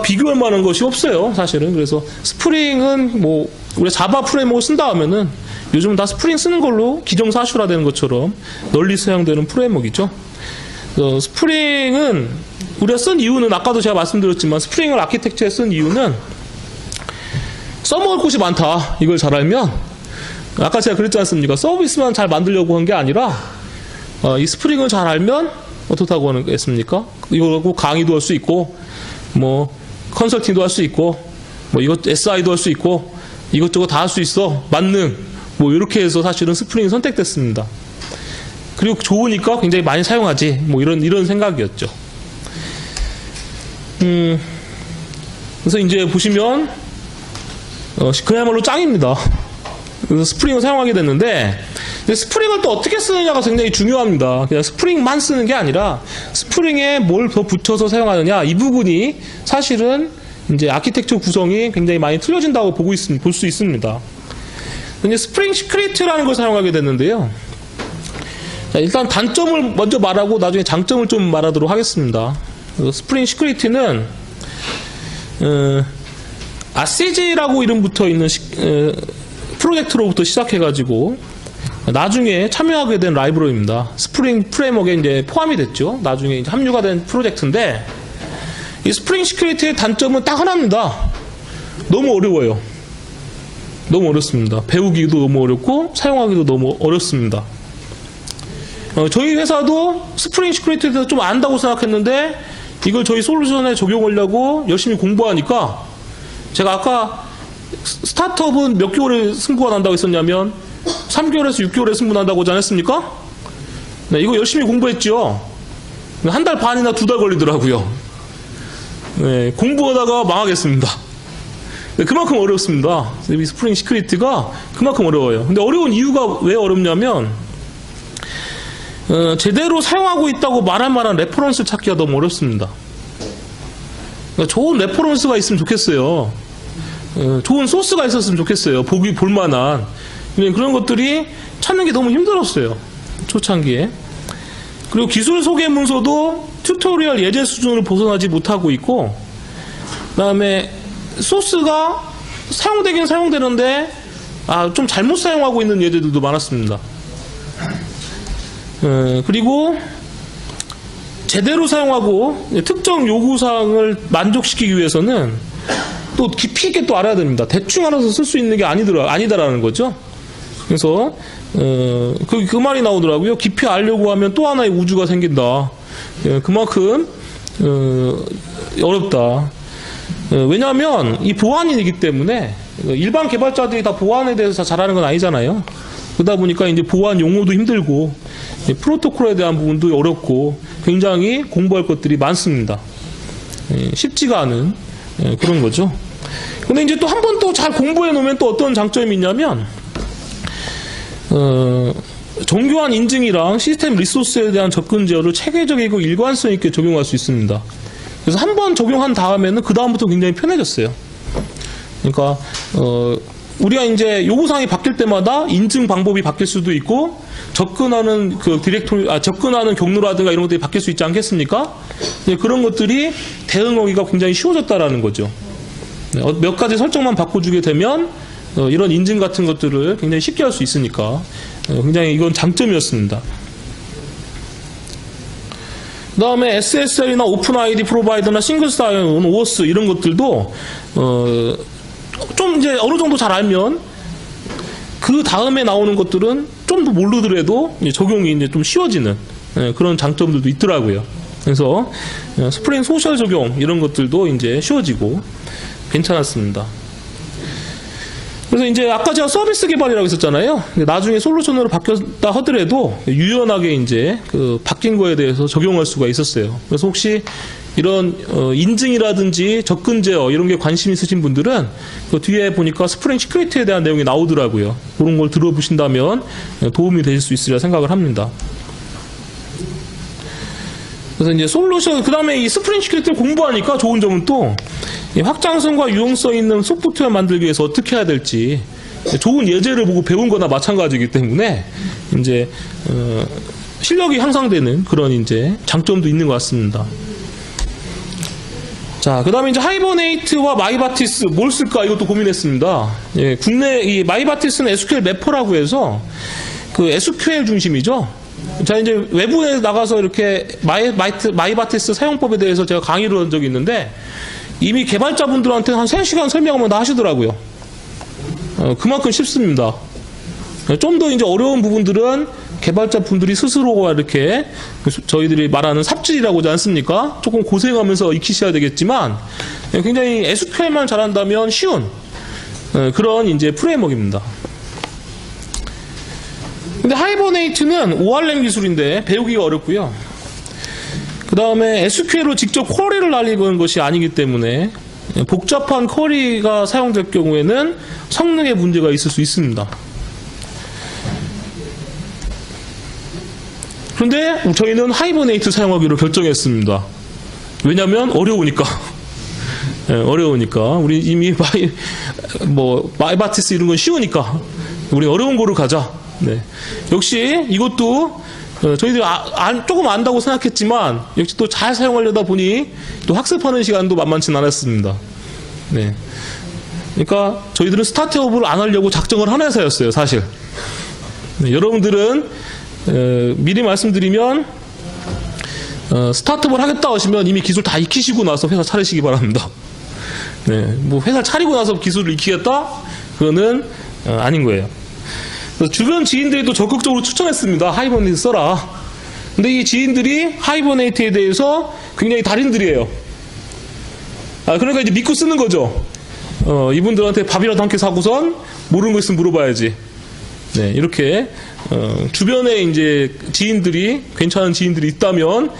비교할 만한 것이 없어요, 사실은. 그래서 스프링은 뭐 우리가 자바 프레임워크 쓴다 하면은 요즘은 다 스프링 쓰는 걸로 기정사실화되는 것처럼 널리 사용되는 프레임워크이죠. 스프링은 우리가 쓴 이유는 아까도 제가 말씀드렸지만 스프링을 아키텍처에 쓴 이유는 써먹을 곳이 많다. 이걸 잘 알면, 아까 제가 그랬지 않습니까? 서비스만 잘 만들려고 한 게 아니라 이 스프링을 잘 알면 어떻다고 하겠습니까? 이거 갖고 강의도 할 수 있고 뭐 컨설팅도 할 수 있고 뭐 이것 SI도 할 수 있고 이것저것 다 할 수 있어. 만능 뭐 이렇게 해서 사실은 스프링이 선택됐습니다. 그리고 좋으니까 굉장히 많이 사용하지. 뭐 이런 생각이었죠. 그래서 이제 보시면 그야말로 짱입니다. 그래서 스프링을 사용하게 됐는데, 스프링을 또 어떻게 쓰느냐가 굉장히 중요합니다. 그냥 스프링만 쓰는 게 아니라 스프링에 뭘 더 붙여서 사용하느냐, 이 부분이 사실은 이제 아키텍처 구성이 굉장히 많이 틀려진다고 볼 수 있습니다. 이제 스프링 시큐리티라는 걸 사용하게 됐는데요. 자, 일단 단점을 먼저 말하고 나중에 장점을 좀 말하도록 하겠습니다. 스프링 시큐리티는 아시지라고 이름 붙어 있는 프로젝트로부터 시작해가지고 나중에 참여하게 된 라이브러리입니다. 스프링 프레임워크에 이제 포함이 됐죠. 나중에 이제 합류가 된 프로젝트인데, 이 스프링 시큐리티의 단점은 딱 하나입니다. 너무 어려워요. 너무 어렵습니다. 배우기도 너무 어렵고 사용하기도 너무 어렵습니다. 저희 회사도 스프링 시큐리티에 대해서 좀 안다고 생각했는데, 이걸 저희 솔루션에 적용하려고 열심히 공부하니까, 제가 아까 스타트업은 몇 개월에 승부가 난다고 했었냐면 3개월에서 6개월에 승부 난다고 하지 않았습니까? 네, 이거 열심히 공부했죠. 한 달 반이나 2달 걸리더라고요. 네, 공부하다가 망하겠습니다. 네, 그만큼 어렵습니다. 이 스프링 시큐리티가 그만큼 어려워요. 근데 어려운 이유가 왜 어렵냐면, 제대로 사용하고 있다고 말할 만한 레퍼런스 찾기가 너무 어렵습니다. 그러니까 좋은 레퍼런스가 있으면 좋겠어요. 좋은 소스가 있었으면 좋겠어요. 볼만한. 그런 것들이 찾는 게 너무 힘들었어요. 초창기에. 그리고 기술 소개 문서도 튜토리얼 예제 수준을 벗어나지 못하고 있고, 그 다음에 소스가 사용되긴 사용되는데, 좀 잘못 사용하고 있는 예제들도 많았습니다. 그리고 제대로 사용하고 특정 요구사항을 만족시키기 위해서는 또 깊이 있게 또 알아야 됩니다. 대충 알아서 쓸 수 있는 게 아니다라는 거죠. 그래서 그 말이 나오더라고요. 깊이 알려고 하면 또 하나의 우주가 생긴다. 그만큼 어렵다. 왜냐하면 이 보안이기 때문에 일반 개발자들이 다 보안에 대해서 잘하는 건 아니잖아요. 그러다 보니까 이제 보안 용어도 힘들고 프로토콜에 대한 부분도 어렵고 굉장히 공부할 것들이 많습니다. 쉽지가 않은 그런 거죠. 근데 이제 또 한 번 또 잘 공부해 놓으면 또 어떤 장점이 있냐면, 정교한 인증이랑 시스템 리소스에 대한 접근 제어를 체계적이고 일관성 있게 적용할 수 있습니다. 그래서 한 번 적용한 다음에는 그 다음부터 굉장히 편해졌어요. 그러니까 우리가 이제 요구사항이 바뀔 때마다 인증 방법이 바뀔 수도 있고, 접근하는 접근하는 경로라든가 이런 것들이 바뀔 수 있지 않겠습니까? 그런 것들이 대응하기가 굉장히 쉬워졌다라는 거죠. 몇 가지 설정만 바꿔주게 되면 이런 인증 같은 것들을 굉장히 쉽게 할 수 있으니까 굉장히 이건 장점이었습니다. 그 다음에 SSL이나 오픈아이디 프로바이더나 싱글 사인, OAuth 이런 것들도 좀 이제 어느 정도 잘 알면 그 다음에 나오는 것들은 좀 더 모르더라도 적용이 이제 좀 쉬워지는 그런 장점들도 있더라고요. 그래서 스프링 소셜 적용 이런 것들도 이제 쉬워지고 괜찮았습니다. 그래서 이제 아까 제가 서비스 개발이라고 했었잖아요. 나중에 솔루션으로 바뀌었다 하더라도 유연하게 이제 바뀐 거에 대해서 적용할 수가 있었어요. 그래서 혹시 이런 인증이라든지 접근 제어 이런 게 관심 있으신 분들은 그 뒤에 보니까 스프링 시큐리티에 대한 내용이 나오더라고요. 그런 걸 들어보신다면 도움이 되실 수 있으리라 생각을 합니다. 그래서 이제 솔루션, 그 다음에 이 스프링 시큐리티를 공부하니까 좋은 점은 또 확장성과 유용성 있는 소프트웨어 만들기 위해서 어떻게 해야 될지 좋은 예제를 보고 배운 거나 마찬가지이기 때문에 이제 실력이 향상되는 그런 이제 장점도 있는 것 같습니다. 자, 그 다음에 이제 하이버네이트와 마이바티스 뭘 쓸까 이것도 고민했습니다. 예, 국내 이 마이바티스는 SQL 매퍼라고 해서 그 SQL 중심이죠. 자, 이제 외부에 나가서 이렇게 마이바티스 사용법에 대해서 제가 강의를 한 적이 있는데 이미 개발자분들한테 한 3시간 설명하면 다 하시더라고요. 그만큼 쉽습니다. 좀 더 이제 어려운 부분들은 개발자분들이 스스로가 이렇게 저희들이 말하는 삽질이라고 하지 않습니까? 조금 고생하면서 익히셔야 되겠지만 굉장히 SQL만 잘한다면 쉬운 그런 이제 프레임워크입니다. 근데 하이버네이트는 ORM 기술인데 배우기가 어렵고요. 그 다음에 SQL로 직접 쿼리를 날리는 것이 아니기 때문에 복잡한 쿼리가 사용될 경우에는 성능에 문제가 있을 수 있습니다. 그런데 저희는 하이버네이트 사용하기로 결정했습니다. 왜냐하면 어려우니까. 어려우니까. 우리 이미 마이바티스 이런 건 쉬우니까 우리 어려운 거로 가자. 네. 역시 이것도 저희들이 조금 안다고 생각했지만 역시 또 잘 사용하려다 보니 또 학습하는 시간도 만만치 않았습니다. 네. 그러니까 저희들은 스타트업을 안 하려고 작정을 한 회사였어요, 사실. 네, 여러분들은 미리 말씀드리면 스타트업을 하겠다 하시면 이미 기술 다 익히시고 나서 회사 차리시기 바랍니다. 네, 뭐 회사 차리고 나서 기술을 익히겠다? 그거는 아닌 거예요. 그래서 주변 지인들이 또 적극적으로 추천했습니다. 하이버네이트 써라. 근데 이 지인들이 하이버네이트에 대해서 굉장히 달인들이에요. 그러니까 이제 믿고 쓰는 거죠. 이분들한테 밥이라도 한 끼 사고선 모르는 거 있으면 물어봐야지. 네, 이렇게 주변에 이제 지인들이 괜찮은 지인들이 있다면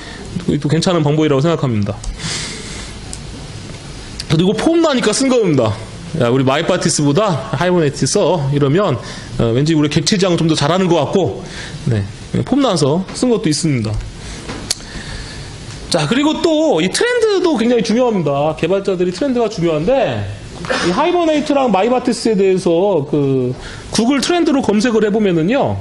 또 괜찮은 방법이라고 생각합니다. 그리고 폼 나니까 쓴 겁니다. 야, 우리 마이바티스보다 하이버네이트 써 이러면 왠지 우리 객체지향 좀 더 잘하는 것 같고, 네, 폼 나서 쓴 것도 있습니다. 자, 그리고 또 이 트렌드도 굉장히 중요합니다. 개발자들이 트렌드가 중요한데, 이 하이버네이트랑 마이바티스에 대해서 그 구글 트렌드로 검색을 해보면은요,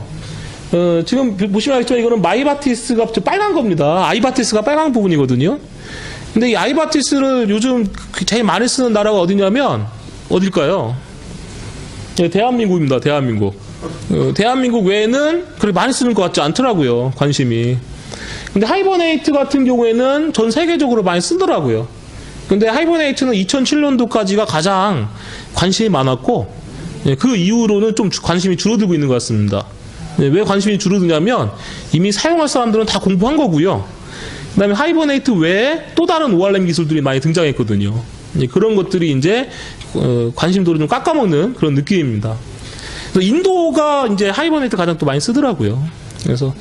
지금 보시면 알겠지만 이거는 마이바티스가 빨간 겁니다. 아이바티스가 빨간 부분이거든요. 근데 이 아이바티스를 요즘 제일 많이 쓰는 나라가 어디냐면 어딜까요? 네, 대한민국입니다. 대한민국. 대한민국 외에는 그렇게 많이 쓰는 것 같지 않더라고요. 관심이. 근데 하이버네이트 같은 경우에는 전 세계적으로 많이 쓰더라고요. 근데 하이버네이트는 2007년도까지가 가장 관심이 많았고, 그 이후로는 좀 관심이 줄어들고 있는 것 같습니다. 왜 관심이 줄어드냐면 이미 사용할 사람들은 다 공부한 거고요. 그 다음에 하이버네이트 외에 또 다른 ORM 기술들이 많이 등장했거든요. 그런 것들이 이제 관심도를 좀 깎아먹는 그런 느낌입니다. 그래서 인도가 이제 하이버네이트 가장 또 많이 쓰더라고요. 그래서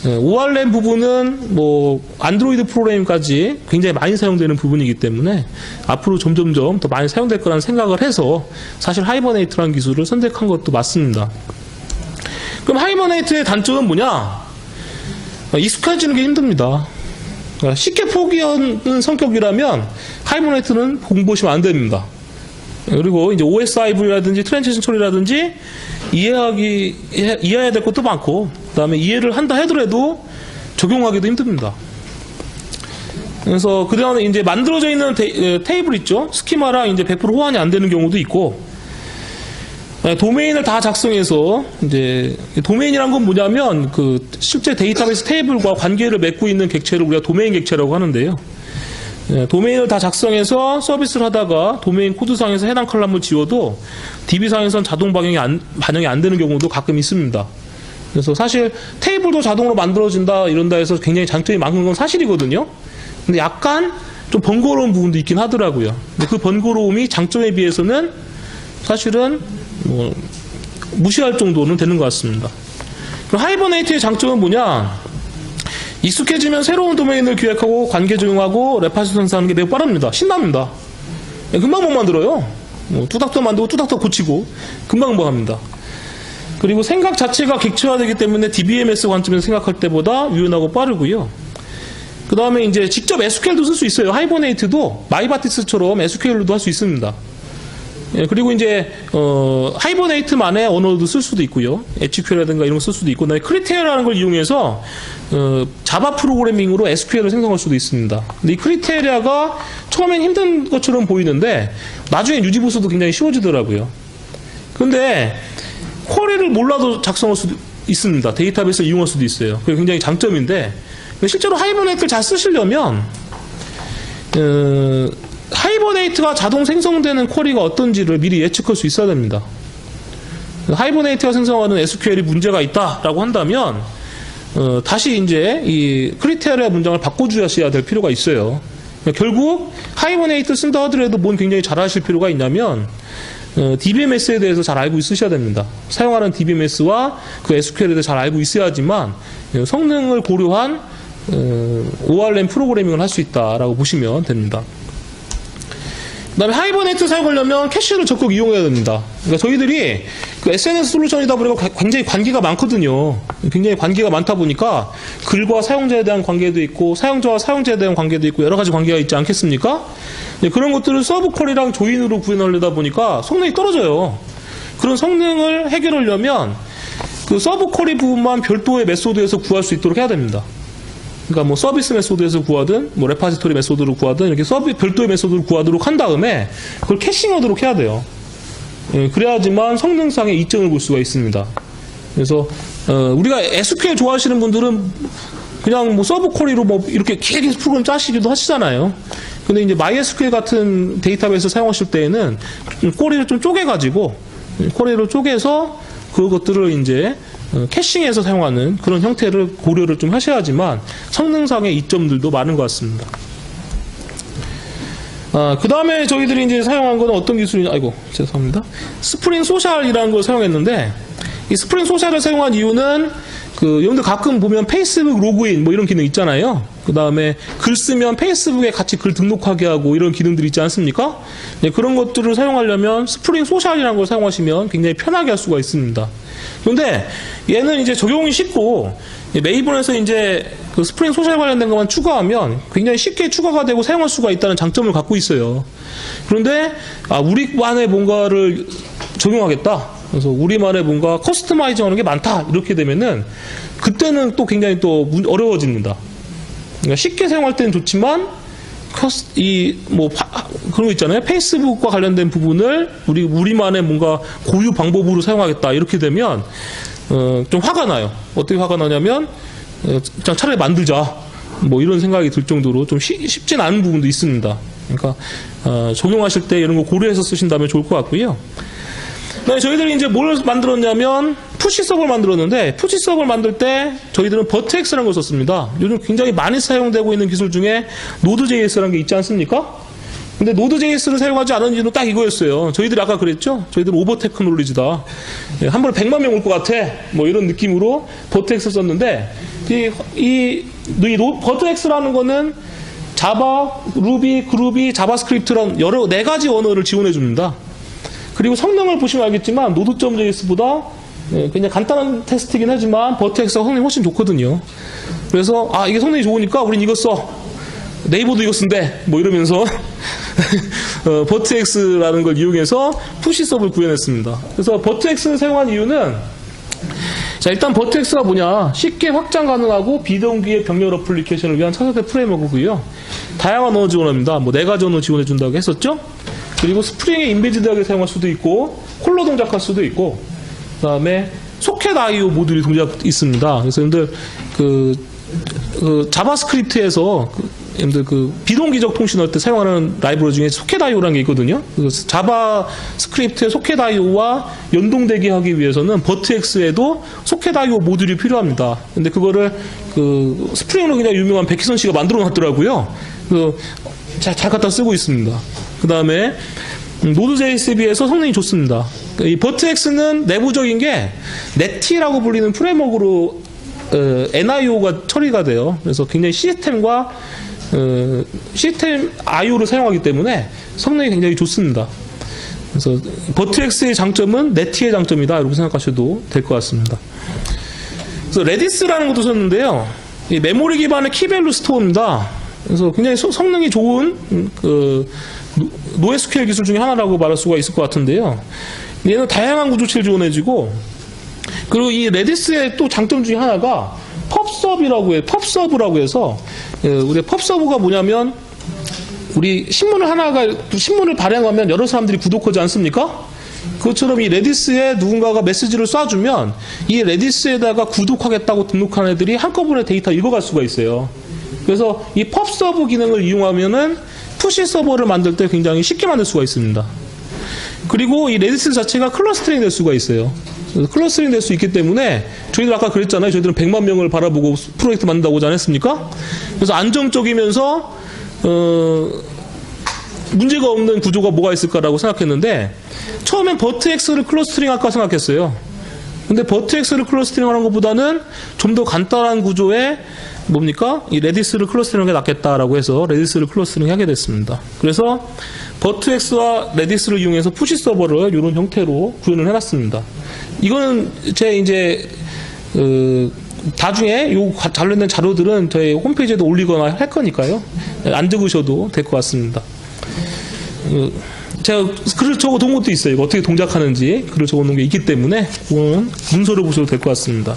ORM 부분은 뭐 안드로이드 프로그램까지 굉장히 많이 사용되는 부분이기 때문에 앞으로 점점점 더 많이 사용될 거라는 생각을 해서 사실 하이버네이트라는 기술을 선택한 것도 맞습니다. 그럼 하이버네이트의 단점은 뭐냐? 익숙해지는 게 힘듭니다. 쉽게 포기하는 성격이라면 하이버네이트는 공부하시면 안 됩니다. 그리고 이제 OSIV라든지 트랜지션 처리라든지 이해해야 될 것도 많고, 그 다음에 이해를 한다 하더라도 적용하기도 힘듭니다. 그래서 그다음에 이제 만들어져 있는 테이블 있죠? 스키마랑 이제 100% 호환이 안 되는 경우도 있고, 도메인을 다 작성해서, 이제 도메인이란 건 뭐냐면 그 실제 데이터베이스 테이블과 관계를 맺고 있는 객체를 우리가 도메인 객체라고 하는데요. 도메인을 다 작성해서 서비스를 하다가 도메인 코드상에서 해당 컬럼을 지워도 DB상에서는 자동 반영이 안 되는 경우도 가끔 있습니다. 그래서 사실 테이블도 자동으로 만들어진다 이런다 해서 굉장히 장점이 많은 건 사실이거든요. 근데 약간 좀 번거로운 부분도 있긴 하더라고요. 근데 그 번거로움이 장점에 비해서는 사실은 뭐 무시할 정도는 되는 것 같습니다. 그럼 하이버네이트의 장점은 뭐냐? 익숙해지면 새로운 도메인을 기획하고 관계 적용하고 레파시토 생산하는 게 매우 빠릅니다. 신납니다. 금방 못 만들어요. 뚜닥뚜닥 만들고 뚜닥뚜닥 고치고 금방 합니다. 그리고 생각 자체가 객체화되기 때문에 DBMS 관점에서 생각할 때보다 유연하고 빠르고요. 그 다음에 이제 직접 SQL도 쓸 수 있어요. 하이버네이트도 마이바티스처럼 SQL로도 할 수 있습니다. 그리고 이제 하이버네이트만의 언어도 쓸 수도 있고요. HQL이라든가 이런 거 쓸 수도 있고, 그다음에 크리테리아라는 걸 이용해서 자바 프로그래밍으로 SQL을 생성할 수도 있습니다. 근데 이 크리테리아가 처음엔 힘든 것처럼 보이는데 나중에 유지보수도 굉장히 쉬워지더라고요. 근데 쿼리를 몰라도 작성할 수도 있습니다. 데이터베이스를 이용할 수도 있어요. 그게 굉장히 장점인데, 실제로 하이버네이트를 잘 쓰시려면 하이버네이트가 자동 생성되는 쿼리가 어떤지를 미리 예측할 수 있어야 됩니다. 하이버네이트가 생성하는 SQL이 문제가 있다라고 한다면 다시 이제 이 크리테리아 문장을 바꿔주셔야 될 필요가 있어요. 결국 하이버네이트 쓴다 하더라도 뭔 굉장히 잘하실 필요가 있냐면 DBMS에 대해서 잘 알고 있으셔야 됩니다. 사용하는 DBMS와 그 SQL에 대해서 잘 알고 있어야지만 성능을 고려한 ORM 프로그래밍을 할 수 있다라고 보시면 됩니다. 그 다음에 하이버네이트 사용하려면 캐시를 적극 이용해야 됩니다. 그러니까 저희들이 그 SNS 솔루션이다 보니까 굉장히 관계가 많거든요. 굉장히 관계가 많다 보니까 글과 사용자에 대한 관계도 있고 사용자와 사용자에 대한 관계도 있고 여러 가지 관계가 있지 않겠습니까? 그런 것들을 서브 쿼리랑 조인으로 구현하려다 보니까 성능이 떨어져요. 그런 성능을 해결하려면 그 서브 쿼리 부분만 별도의 메소드에서 구할 수 있도록 해야 됩니다. 그러니까 뭐 서비스 메소드에서 구하든 뭐 레파지토리 메소드로 구하든 이렇게 별도의 메소드로 구하도록 한 다음에 그걸 캐싱하도록 해야 돼요. 그래야지만 성능상의 이점을 볼 수가 있습니다. 그래서 우리가 SQL 좋아하시는 분들은 그냥 뭐 서브 쿼리로 뭐 이렇게 계속 프로그램 짜시기도 하시잖아요. 근데 이제 MySQL 같은 데이터베이스 사용하실 때에는 쿼리를 좀 쪼개가지고 쿼리를 쪼개서 그것들을 이제 캐싱해서 사용하는 그런 형태를 고려를 좀 하셔야지만 성능상의 이점들도 많은 것 같습니다. 그 다음에 저희들이 이제 사용한 거는 어떤 기술이냐, 아이고, 죄송합니다. 스프링 소셜이라는 걸 사용했는데, 이 스프링 소셜을 사용한 이유는, 여러분들 가끔 보면 페이스북 로그인 뭐 이런 기능 있잖아요. 그 다음에 글 쓰면 페이스북에 같이 글 등록하게 하고 이런 기능들 있지 않습니까? 네, 그런 것들을 사용하려면 스프링 소셜이라는 걸 사용하시면 굉장히 편하게 할 수가 있습니다. 그런데 얘는 이제 적용이 쉽고, 메이븐에서 이제 그 스프링 소셜 관련된 것만 추가하면 굉장히 쉽게 추가가 되고 사용할 수가 있다는 장점을 갖고 있어요. 그런데 우리만의 뭔가를 적용하겠다. 그래서 우리만의 뭔가 커스터마이징하는 게 많다. 이렇게 되면은 그때는 또 굉장히 또 어려워집니다. 그러니까 쉽게 사용할 때는 좋지만 그런 거 있잖아요. 페이스북과 관련된 부분을 우리만의 뭔가 고유 방법으로 사용하겠다. 이렇게 되면 좀 화가 나요. 어떻게 화가 나냐면 그냥 차라리 만들자 뭐 이런 생각이 들 정도로 좀 쉽진 않은 부분도 있습니다. 그러니까 적용하실 때 이런 거 고려해서 쓰신다면 좋을 것 같고요. 네, 저희들이 이제 뭘 만들었냐면 푸시 서버를 만들었는데, 푸시 서버를 만들 때 저희들은 버트X라는 걸 썼습니다. 요즘 굉장히 많이 사용되고 있는 기술 중에 Node.js라는 게 있지 않습니까? 근데 Node.js를 사용하지 않은 이유는 딱 이거였어요. 저희들이 아까 그랬죠? 저희들은 오버 테크놀로지다. 한 번에 100만 명 올 것 같아. 뭐 이런 느낌으로 버트X 썼는데, 이 버트X라는 거는 자바, 루비, 그루비, 자바스크립트란 여러 4가지 언어를 지원해 줍니다. 그리고 성능을 보시면 알겠지만 Node.js보다 그냥 간단한 테스트이긴 하지만 버트X가 성능이 훨씬 좋거든요. 그래서 이게 성능이 좋으니까 우린 이거 써. 네이버도 이거 쓴대. 뭐 이러면서 버트X라는 걸 이용해서 푸시 서버를 구현했습니다. 그래서 버트X를 사용한 이유는, 자, 일단 버트X가 뭐냐, 쉽게 확장 가능하고 비동기의 병렬 어플리케이션을 위한 차세대 프레임워크고요. 다양한 언어 지원합니다. 뭐 4가지 언어 지원해 준다고 했었죠. 그리고 스프링에 인베디드하게 사용할 수도 있고 콜로 동작할 수도 있고, 그 다음에 소켓 IO 모듈이 동작 있습니다. 그래서 여러분들 자바스크립트에서 여러분들 비동기적 통신할 때 사용하는 라이브러리 중에 소켓 IO라는 게 있거든요. 그래서 자바스크립트의 소켓 IO와 연동되게 하기 위해서는 버트X에도 소켓 IO 모듈이 필요합니다. 근데 그거를 스프링으로 그냥 유명한 백희선 씨가 만들어 놨더라고요. 잘 갖다 쓰고 있습니다. 그 다음에 Node.js에 비해서 성능이 좋습니다. 이 버트X는 내부적인 게 네티라고 불리는 프레임워크로 NIO가 처리가 돼요. 그래서 굉장히 시스템 IO를 사용하기 때문에 성능이 굉장히 좋습니다. 그래서 버트X의 장점은 네티의 장점이다, 이렇게 생각하셔도 될 것 같습니다. 그래서 레디스라는 것도 썼는데요. 이 메모리 기반의 키밸류 스토어입니다. 그래서 굉장히 성능이 좋은 NoSQL 기술 중에 하나라고 말할 수가 있을 것 같은데요. 얘는 다양한 구조체를 지원해주고, 그리고 이 레디스의 또 장점 중에 하나가 펍서브라고 해서, 우리 펍서브가 뭐냐면, 우리 신문을 발행하면 여러 사람들이 구독하지 않습니까? 그것처럼 이 레디스에 누군가가 메시지를 쏴주면 이 레디스에다가 구독하겠다고 등록한 애들이 한꺼번에 데이터 읽어갈 수가 있어요. 그래서 이 펍서브 기능을 이용하면은 푸시 서버를 만들 때 굉장히 쉽게 만들 수가 있습니다. 그리고 이 레디스 자체가 클러스터링 될 수가 있어요. 클러스터링 될 수 있기 때문에 저희들 아까 그랬잖아요. 저희들은 100만 명을 바라보고 프로젝트 만든다고 하지 않았습니까? 그래서 안정적이면서 문제가 없는 구조가 뭐가 있을까라고 생각했는데, 처음엔 버트X를 클러스터링 할까 생각했어요. 근데 버트X를 클러스터링 하는 것보다는 좀 더 간단한 구조에 이 레디스를 클러스터링 하는 게 낫겠다라고 해서 레디스를 클러스터링 하게 됐습니다. 그래서 버트X와 레디스를 이용해서 푸시 서버를 이런 형태로 구현을 해놨습니다. 이거는 나중에 요 관련된 자료들은 저희 홈페이지에도 올리거나 할 거니까요. 안 적으셔도 될 것 같습니다. 제가 글을 적어 놓은 것도 있어요. 어떻게 동작하는지 글을 적어 놓은 게 있기 때문에 그거는 문서를 보셔도 될 것 같습니다.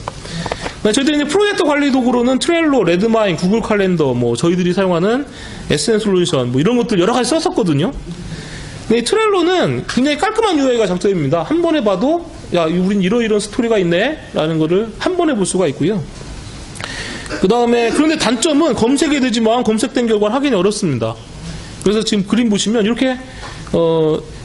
저희들이 이제 프로젝트 관리 도구로는 트렐로, 레드마인, 구글 칼렌더, 뭐 저희들이 사용하는 SNS 솔루션, 뭐 이런 것들 여러 가지 썼었거든요. 근데 이 트렐로는 굉장히 깔끔한 UI가 장점입니다. 한 번에 봐도 야, 우린 이런 스토리가 있네 라는 거를 한 번에 볼 수가 있고요. 그 다음에 그런데 단점은 검색이 되지만 검색된 결과를 확인이 어렵습니다. 그래서 지금 그림 보시면 이렇게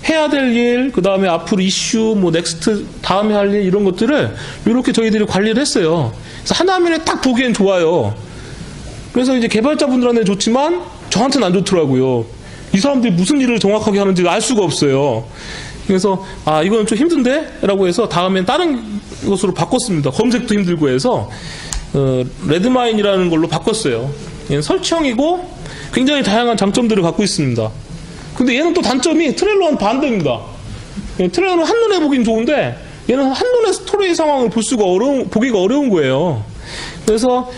해야 될 일, 그 다음에 앞으로 이슈, 뭐 넥스트 다음에 할 일 이런 것들을 이렇게 저희들이 관리를 했어요. 그래서 하나 화면에 딱 보기엔 좋아요. 그래서 이제 개발자분들한테는 좋지만 저한테는 안 좋더라고요. 이 사람들이 무슨 일을 정확하게 하는지 알 수가 없어요. 그래서 이건 좀 힘든데? 라고 해서 다음엔 다른 것으로 바꿨습니다. 검색도 힘들고 해서 레드마인이라는 걸로 바꿨어요. 얘는 설치형이고 굉장히 다양한 장점들을 갖고 있습니다. 근데 얘는 또 단점이 트렐로와는 반대입니다. 트렐로는 한눈에 보긴 좋은데 얘는 한눈에 스토리 상황을 보기가 어려운 거예요. 그래서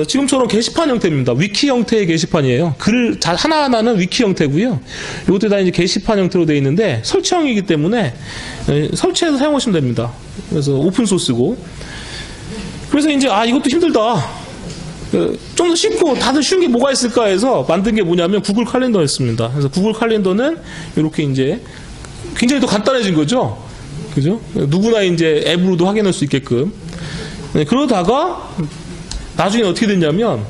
지금처럼 게시판 형태입니다. 위키 형태의 게시판이에요. 글 하나하나는 위키 형태고요. 이것도 다 이제 게시판 형태로 되어 있는데 설치형이기 때문에 설치해서 사용하시면 됩니다. 그래서 오픈 소스고. 그래서 이제 이것도 힘들다. 좀 더 쉽고 다들 쉬운 게 뭐가 있을까 해서 만든 게 뭐냐면 구글 칼렌더였습니다. 그래서 구글 칼렌더는 이렇게 이제 굉장히 더 간단해진 거죠. 그죠? 누구나 이제 앱으로도 확인할 수 있게끔. 그러다가 나중에 어떻게 됐냐면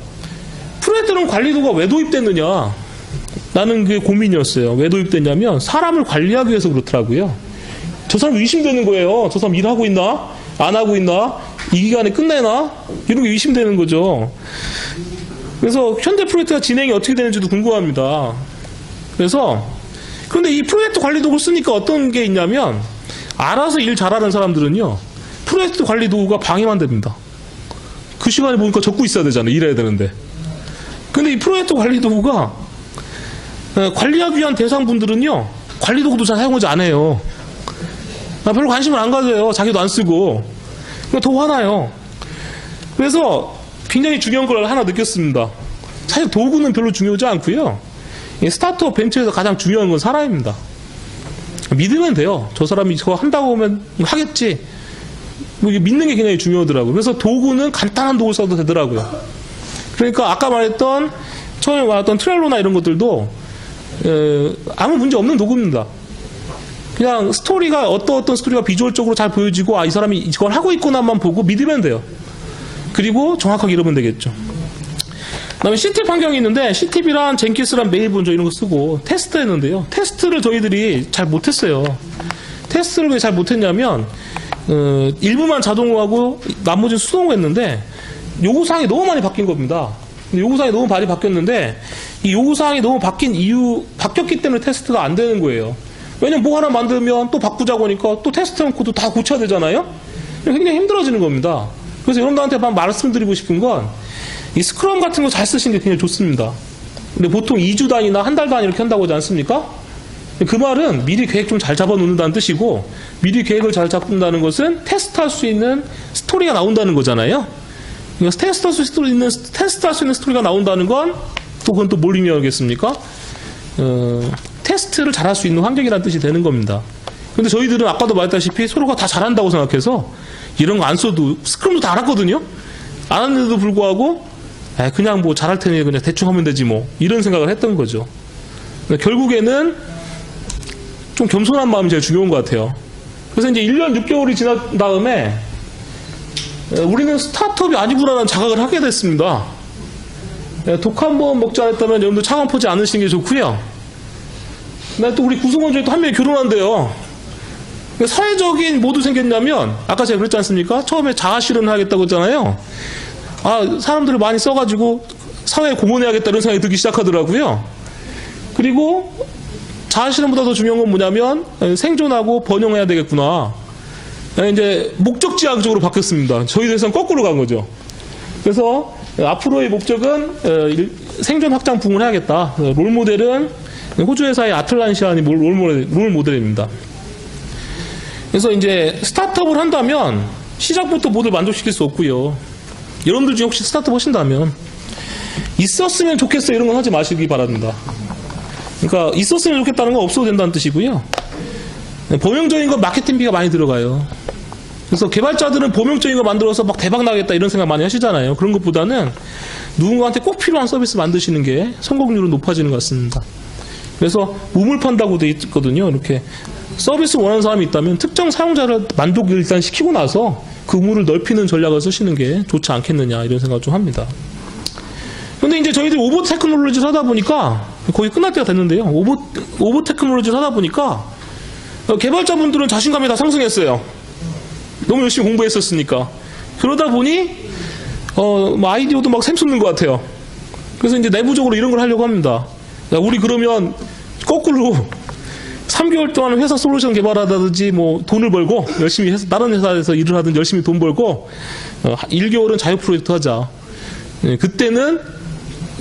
프로젝트는 관리도가 왜 도입됐느냐 라는 게 고민이었어요. 왜 도입됐냐면 사람을 관리하기 위해서 그렇더라고요. 저 사람 의심되는 거예요. 저 사람 일하고 있나? 안 하고 있나? 이 기간에 끝내나? 이런 게 의심되는 거죠. 그래서 현대 프로젝트가 진행이 어떻게 되는지도 궁금합니다. 그런데 이 프로젝트 관리 도구를 쓰니까 어떤 게 있냐면 알아서 일 잘하는 사람들은요 프로젝트 관리 도구가 방해만 됩니다. 그 시간에 보니까 적고 있어야 되잖아요. 일해야 되는데. 근데 이 프로젝트 관리 도구가 관리하기 위한 대상분들은요 관리 도구도 잘 사용하지 않아요. 별로 관심을 안 가져요. 자기도 안 쓰고. 더 화나요. 그래서 굉장히 중요한 걸 하나 느꼈습니다. 사실 도구는 별로 중요하지 않고요. 스타트업 벤처에서 가장 중요한 건 사람입니다. 믿으면 돼요. 저 사람이 저거 한다고 하면 하겠지. 믿는 게 굉장히 중요하더라고요. 그래서 도구는 간단한 도구 써도 되더라고요. 그러니까 아까 처음에 말했던 트렐로나 이런 것들도 아무 문제 없는 도구입니다. 그냥 스토리가 어떤 스토리가 비주얼적으로 잘 보여지고 이 사람이 이걸 하고 있구나만 보고 믿으면 돼요. 그리고 정확하게 이러면 되겠죠. 그 다음에 CTIP 환경이 있는데 CTIP이란 젠킨스란 메일 본저 이런 거 쓰고 테스트 했는데요. 테스트를 저희들이 잘 못했어요. 테스트를 왜 잘 못했냐면 일부만 자동화하고 나머지는 수동화했는데 요구사항이 너무 많이 바뀐 겁니다. 요구사항이 너무 많이 바뀌었는데 이 요구사항이 너무 바뀌었기 때문에 테스트가 안 되는 거예요. 왜냐면 뭐 하나 만들면 또 바꾸자고 하니까 또 테스트한 코드 다 고쳐야 되잖아요. 굉장히 힘들어지는 겁니다. 그래서 여러분들한테 말씀드리고 싶은 건 이 스크럼 같은 거 잘 쓰시는 게 굉장히 좋습니다. 근데 보통 2주 단위나 한 달 단위 이렇게 한다고 하지 않습니까? 그 말은 미리 계획 좀 잘 잡아놓는다는 뜻이고 미리 계획을 잘 잡는다는 것은 테스트할 수 있는 스토리가 나온다는 거잖아요. 그러니까 테스트할 수 있는 스토리가 나온다는 건 또 그건 또 뭘 의미하겠습니까? 테스트를 잘할 수 있는 환경이라는 뜻이 되는 겁니다. 근데 저희들은 아까도 말했다시피 서로가 다 잘한다고 생각해서 이런 거 안 써도 스크럼도 다 알았거든요. 알았는데도 불구하고 그냥 뭐 잘할 테니 그냥 대충 하면 되지 뭐 이런 생각을 했던 거죠. 결국에는 좀 겸손한 마음이 제일 중요한 것 같아요. 그래서 이제 1년 6개월이 지난 다음에 우리는 스타트업이 아니구나라는 자각을 하게 됐습니다. 독 한 번 먹지 않았다면 여러분들 창원 포지 않으시는 게 좋고요. 근데 또 우리 구성원 중에 또 한 명이 결혼한대요. 사회적인 뭐도 생겼냐면 아까 제가 그랬지 않습니까? 처음에 자아실현을 하겠다고 했잖아요. 사람들을 많이 써가지고 사회에 공헌해야겠다 이런 생각이 들기 시작하더라고요. 그리고 자아실현보다 더 중요한 건 뭐냐면 생존하고 번영해야 되겠구나. 이제 목적지향적으로 바뀌었습니다. 저희 회사는 거꾸로 간 거죠. 그래서 앞으로의 목적은 생존 확장 부흥을 해야겠다. 롤모델은 호주 회사의 아틀란시안이 롤 모델입니다. 그래서 이제 스타트업을 한다면 시작부터 모두 만족시킬 수 없고요. 여러분들 중에 혹시 스타트업 하신다면 있었으면 좋겠어 이런 건 하지 마시기 바랍니다. 그러니까 있었으면 좋겠다는 건 없어도 된다는 뜻이고요. 범용적인 건 마케팅비가 많이 들어가요. 그래서 개발자들은 범용적인 거 만들어서 막 대박 나겠다 이런 생각 많이 하시잖아요. 그런 것보다는 누군가한테 꼭 필요한 서비스 만드시는 게 성공률은 높아지는 것 같습니다. 그래서 우물 판다고 돼 있거든요. 이렇게 서비스 원하는 사람이 있다면 특정 사용자를 만족을 일단 시키고 나서 그 우물을 넓히는 전략을 쓰시는 게 좋지 않겠느냐 이런 생각을 좀 합니다. 근데 이제 저희들이 오버 테크놀로지를 하다 보니까 거의 끝날 때가 됐는데요. 오버 테크놀로지를 하다 보니까 개발자분들은 자신감이 다 상승했어요. 너무 열심히 공부했었으니까. 그러다 보니 뭐 아이디어도 막 샘솟는 것 같아요. 그래서 이제 내부적으로 이런 걸 하려고 합니다. 야, 우리 그러면 거꾸로 3개월 동안 회사 솔루션 개발하다든지 뭐 돈을 벌고 열심히 해서 다른 회사에서 일을 하든 열심히 돈 벌고 1개월은 자유 프로젝트 하자. 그때는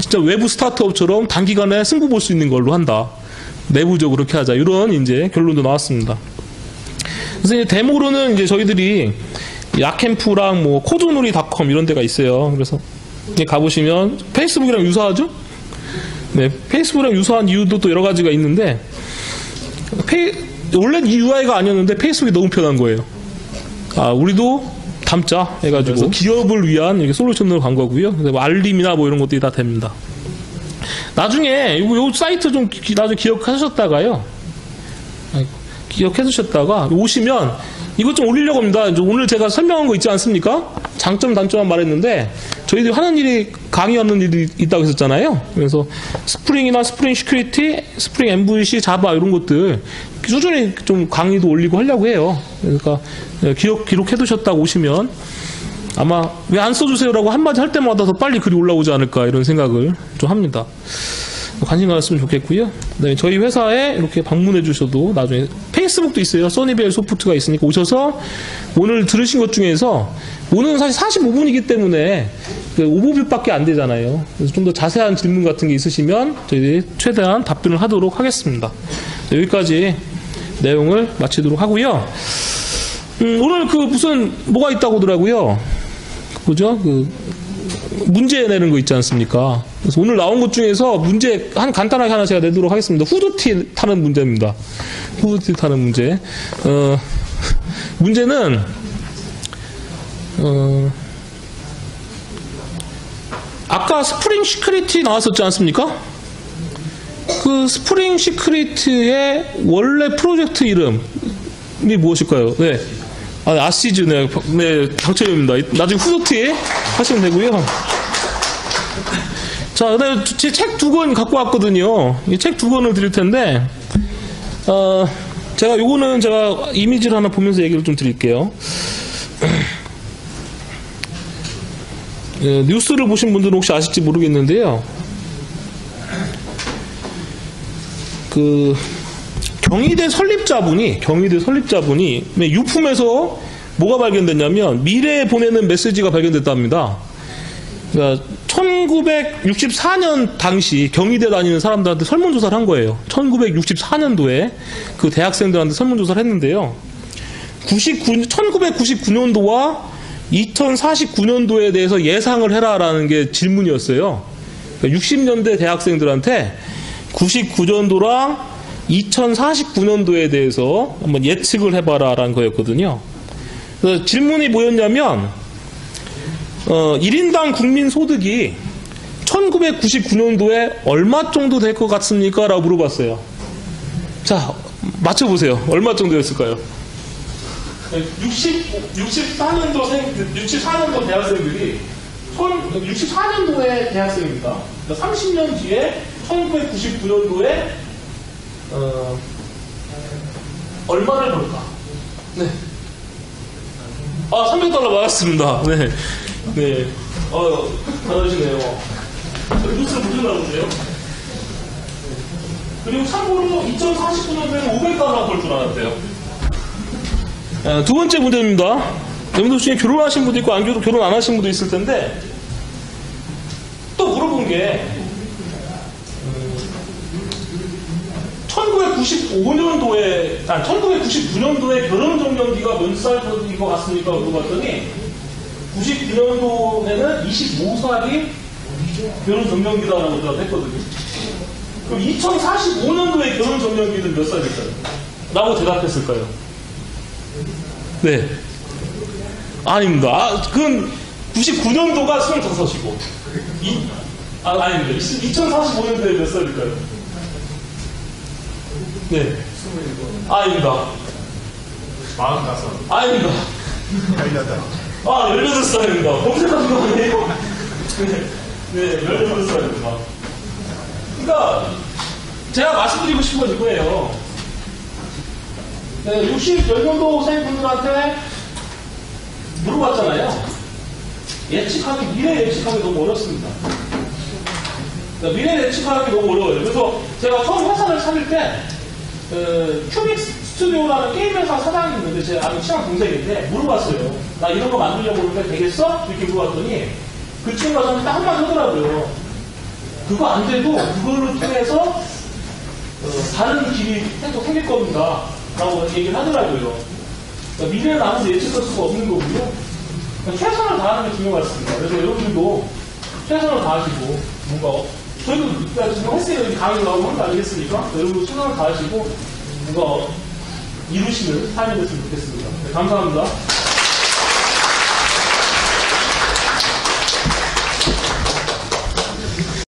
진짜 외부 스타트업처럼 단기간에 승부 볼 수 있는 걸로 한다. 내부적으로 그렇게 하자. 이런 이제 결론도 나왔습니다. 그래서 이제 데모로는 이제 저희들이 야캠프랑 뭐 코드놀이닷컴 이런 데가 있어요. 그래서 가보시면 페이스북이랑 유사하죠? 네, 페이스북이랑 유사한 이유도 또 여러 가지가 있는데 원래 이 UI가 아니었는데 페이스북이 너무 편한 거예요. 아, 우리도 담자 해가지고 기업을 위한 이렇게 솔루션으로 간 거고요. 뭐 알림이나 뭐 이런 것들이 다 됩니다. 나중에 요 사이트 좀 나중에 기억하셨다가요. 기억해 두셨다가 오시면 이것 좀 올리려고 합니다. 이제 오늘 제가 설명한 거 있지 않습니까? 장점, 단점만 말했는데 저희들이 하는 일이 강의하는 일이 있다고 했었잖아요. 그래서 스프링이나 스프링 시큐리티, 스프링 MVC, 자바 이런 것들 꾸준히 좀 강의도 올리고 하려고 해요. 그러니까 기록해 두셨다고 오시면 아마 왜 안 써주세요라고 한마디 할 때마다 더 빨리 글이 올라오지 않을까 이런 생각을 좀 합니다. 관심 가졌으면 좋겠고요. 네, 저희 회사에 이렇게 방문해 주셔도 나중에 페이스북도 있어요. 써니벨 소프트가 있으니까 오셔서 오늘 들으신 것 중에서 오늘은 사실 45분이기 때문에 오버뷰밖에 안 되잖아요. 그래서 좀 더 자세한 질문 같은 게 있으시면 저희들이 최대한 답변을 하도록 하겠습니다. 네, 여기까지 내용을 마치도록 하고요. 오늘 무슨 뭐가 있다고 하더라고요. 그죠? 문제 내는 거 있지 않습니까? 그래서 오늘 나온 것 중에서 문제 간단하게 하나 제가 내도록 하겠습니다. 후드티 타는 문제입니다. 후드티 타는 문제. 문제는 아까 스프링 시크릿이 나왔었지 않습니까? 그 스프링 시크릿의 원래 프로젝트 이름이 무엇일까요? 네. 아시즈, 네, 강철입니다. 나중에 후드티 하시면 되고요. 자, 그다음에 제 책 2권 갖고 왔거든요. 이 책 2권을 드릴 텐데, 제가 요거는 제가 이미지를 하나 보면서 얘기를 좀 드릴게요. 뉴스를 보신 분들은 혹시 아실지 모르겠는데요. 경희대 설립자분이 유품에서 뭐가 발견됐냐면 미래에 보내는 메시지가 발견됐답니다. 그러니까 1964년 당시 경희대 다니는 사람들한테 설문조사를 한 거예요. 1964년도에 그 대학생들한테 설문조사를 했는데요. 1999년도와 2049년도에 대해서 예상을 해라라는 게 질문이었어요. 그러니까 60년대 대학생들한테 99년도랑 2049년도에 대해서 한번 예측을 해봐라라는 거였거든요. 그래서 질문이 뭐였냐면 1인당 국민 소득이 1999년도에 얼마 정도 될 것 같습니까? 라고 물어봤어요. 자, 맞춰보세요. 얼마 정도였을까요? 64년도 대학생들이 64년도의 대학생입니다. 그러니까 30년 뒤에 1999년도에 얼마를 벌까? 네. $300 맞았습니다. 네. 네. 잘하시네요. 뉴스를 보셨나 보세요. 그리고 참고로 2049년도에는 $500 벌 줄 알았대요. 두 번째 문제입니다. 여러분들 중에 결혼하신 분도 있고 결혼 안 하신 분도 있을 텐데 또 물어본 게 1999년도에 결혼정년기가 몇 살인 것 같습니까? 물어봤더니 99년도에는 25살이 결혼정년기다라고 대답했거든요. 그럼 2045년도에 결혼정년기는 몇 살일까요? 라고 대답했을까요? 네. 아닙니다. 그건 99년도가 25이고 아닙니다. 2045년도에 몇 살일까요? 네. 아닙니다. 45. 아닙니다. 18. 18살입니다. 검색하신 거 아니에요? 네, 18살입니다. 그러니까, 제가 말씀드리고 싶은 건 이거예요. 네, 60연령도생분들한테 물어봤잖아요. 미래 예측하기 너무 어렵습니다. 그러니까 미래 예측하기 너무 어려워요. 그래서 제가 처음 회사를 차릴 때, 큐빅 스튜디오라는 게임 회사 사장이 있는데 제 아는 친한 동생인데 물어봤어요. 나 이런 거 만들려고 하는데 되겠어? 이렇게 물어봤더니 그 친구가 저한테 딱 한마디 하더라고요. 그거 안 돼도 그거를 통해서 다른 길이 계속 생길 겁니다. 라고 얘기를 하더라고요. 그러니까 미래는 아무도 예측할 수가 없는 거고요. 그러니까 최선을 다하는 게 중요한 것 같습니다. 그래서 여러분들도 최선을 다하시고 뭔가 저희도 지금 헬스에 강의 나오고 하는 거 아니겠습니까? 여러분도 최선을 다하시고 뭔가 이루시는 삶이 됐으면 좋겠습니다. 네, 감사합니다.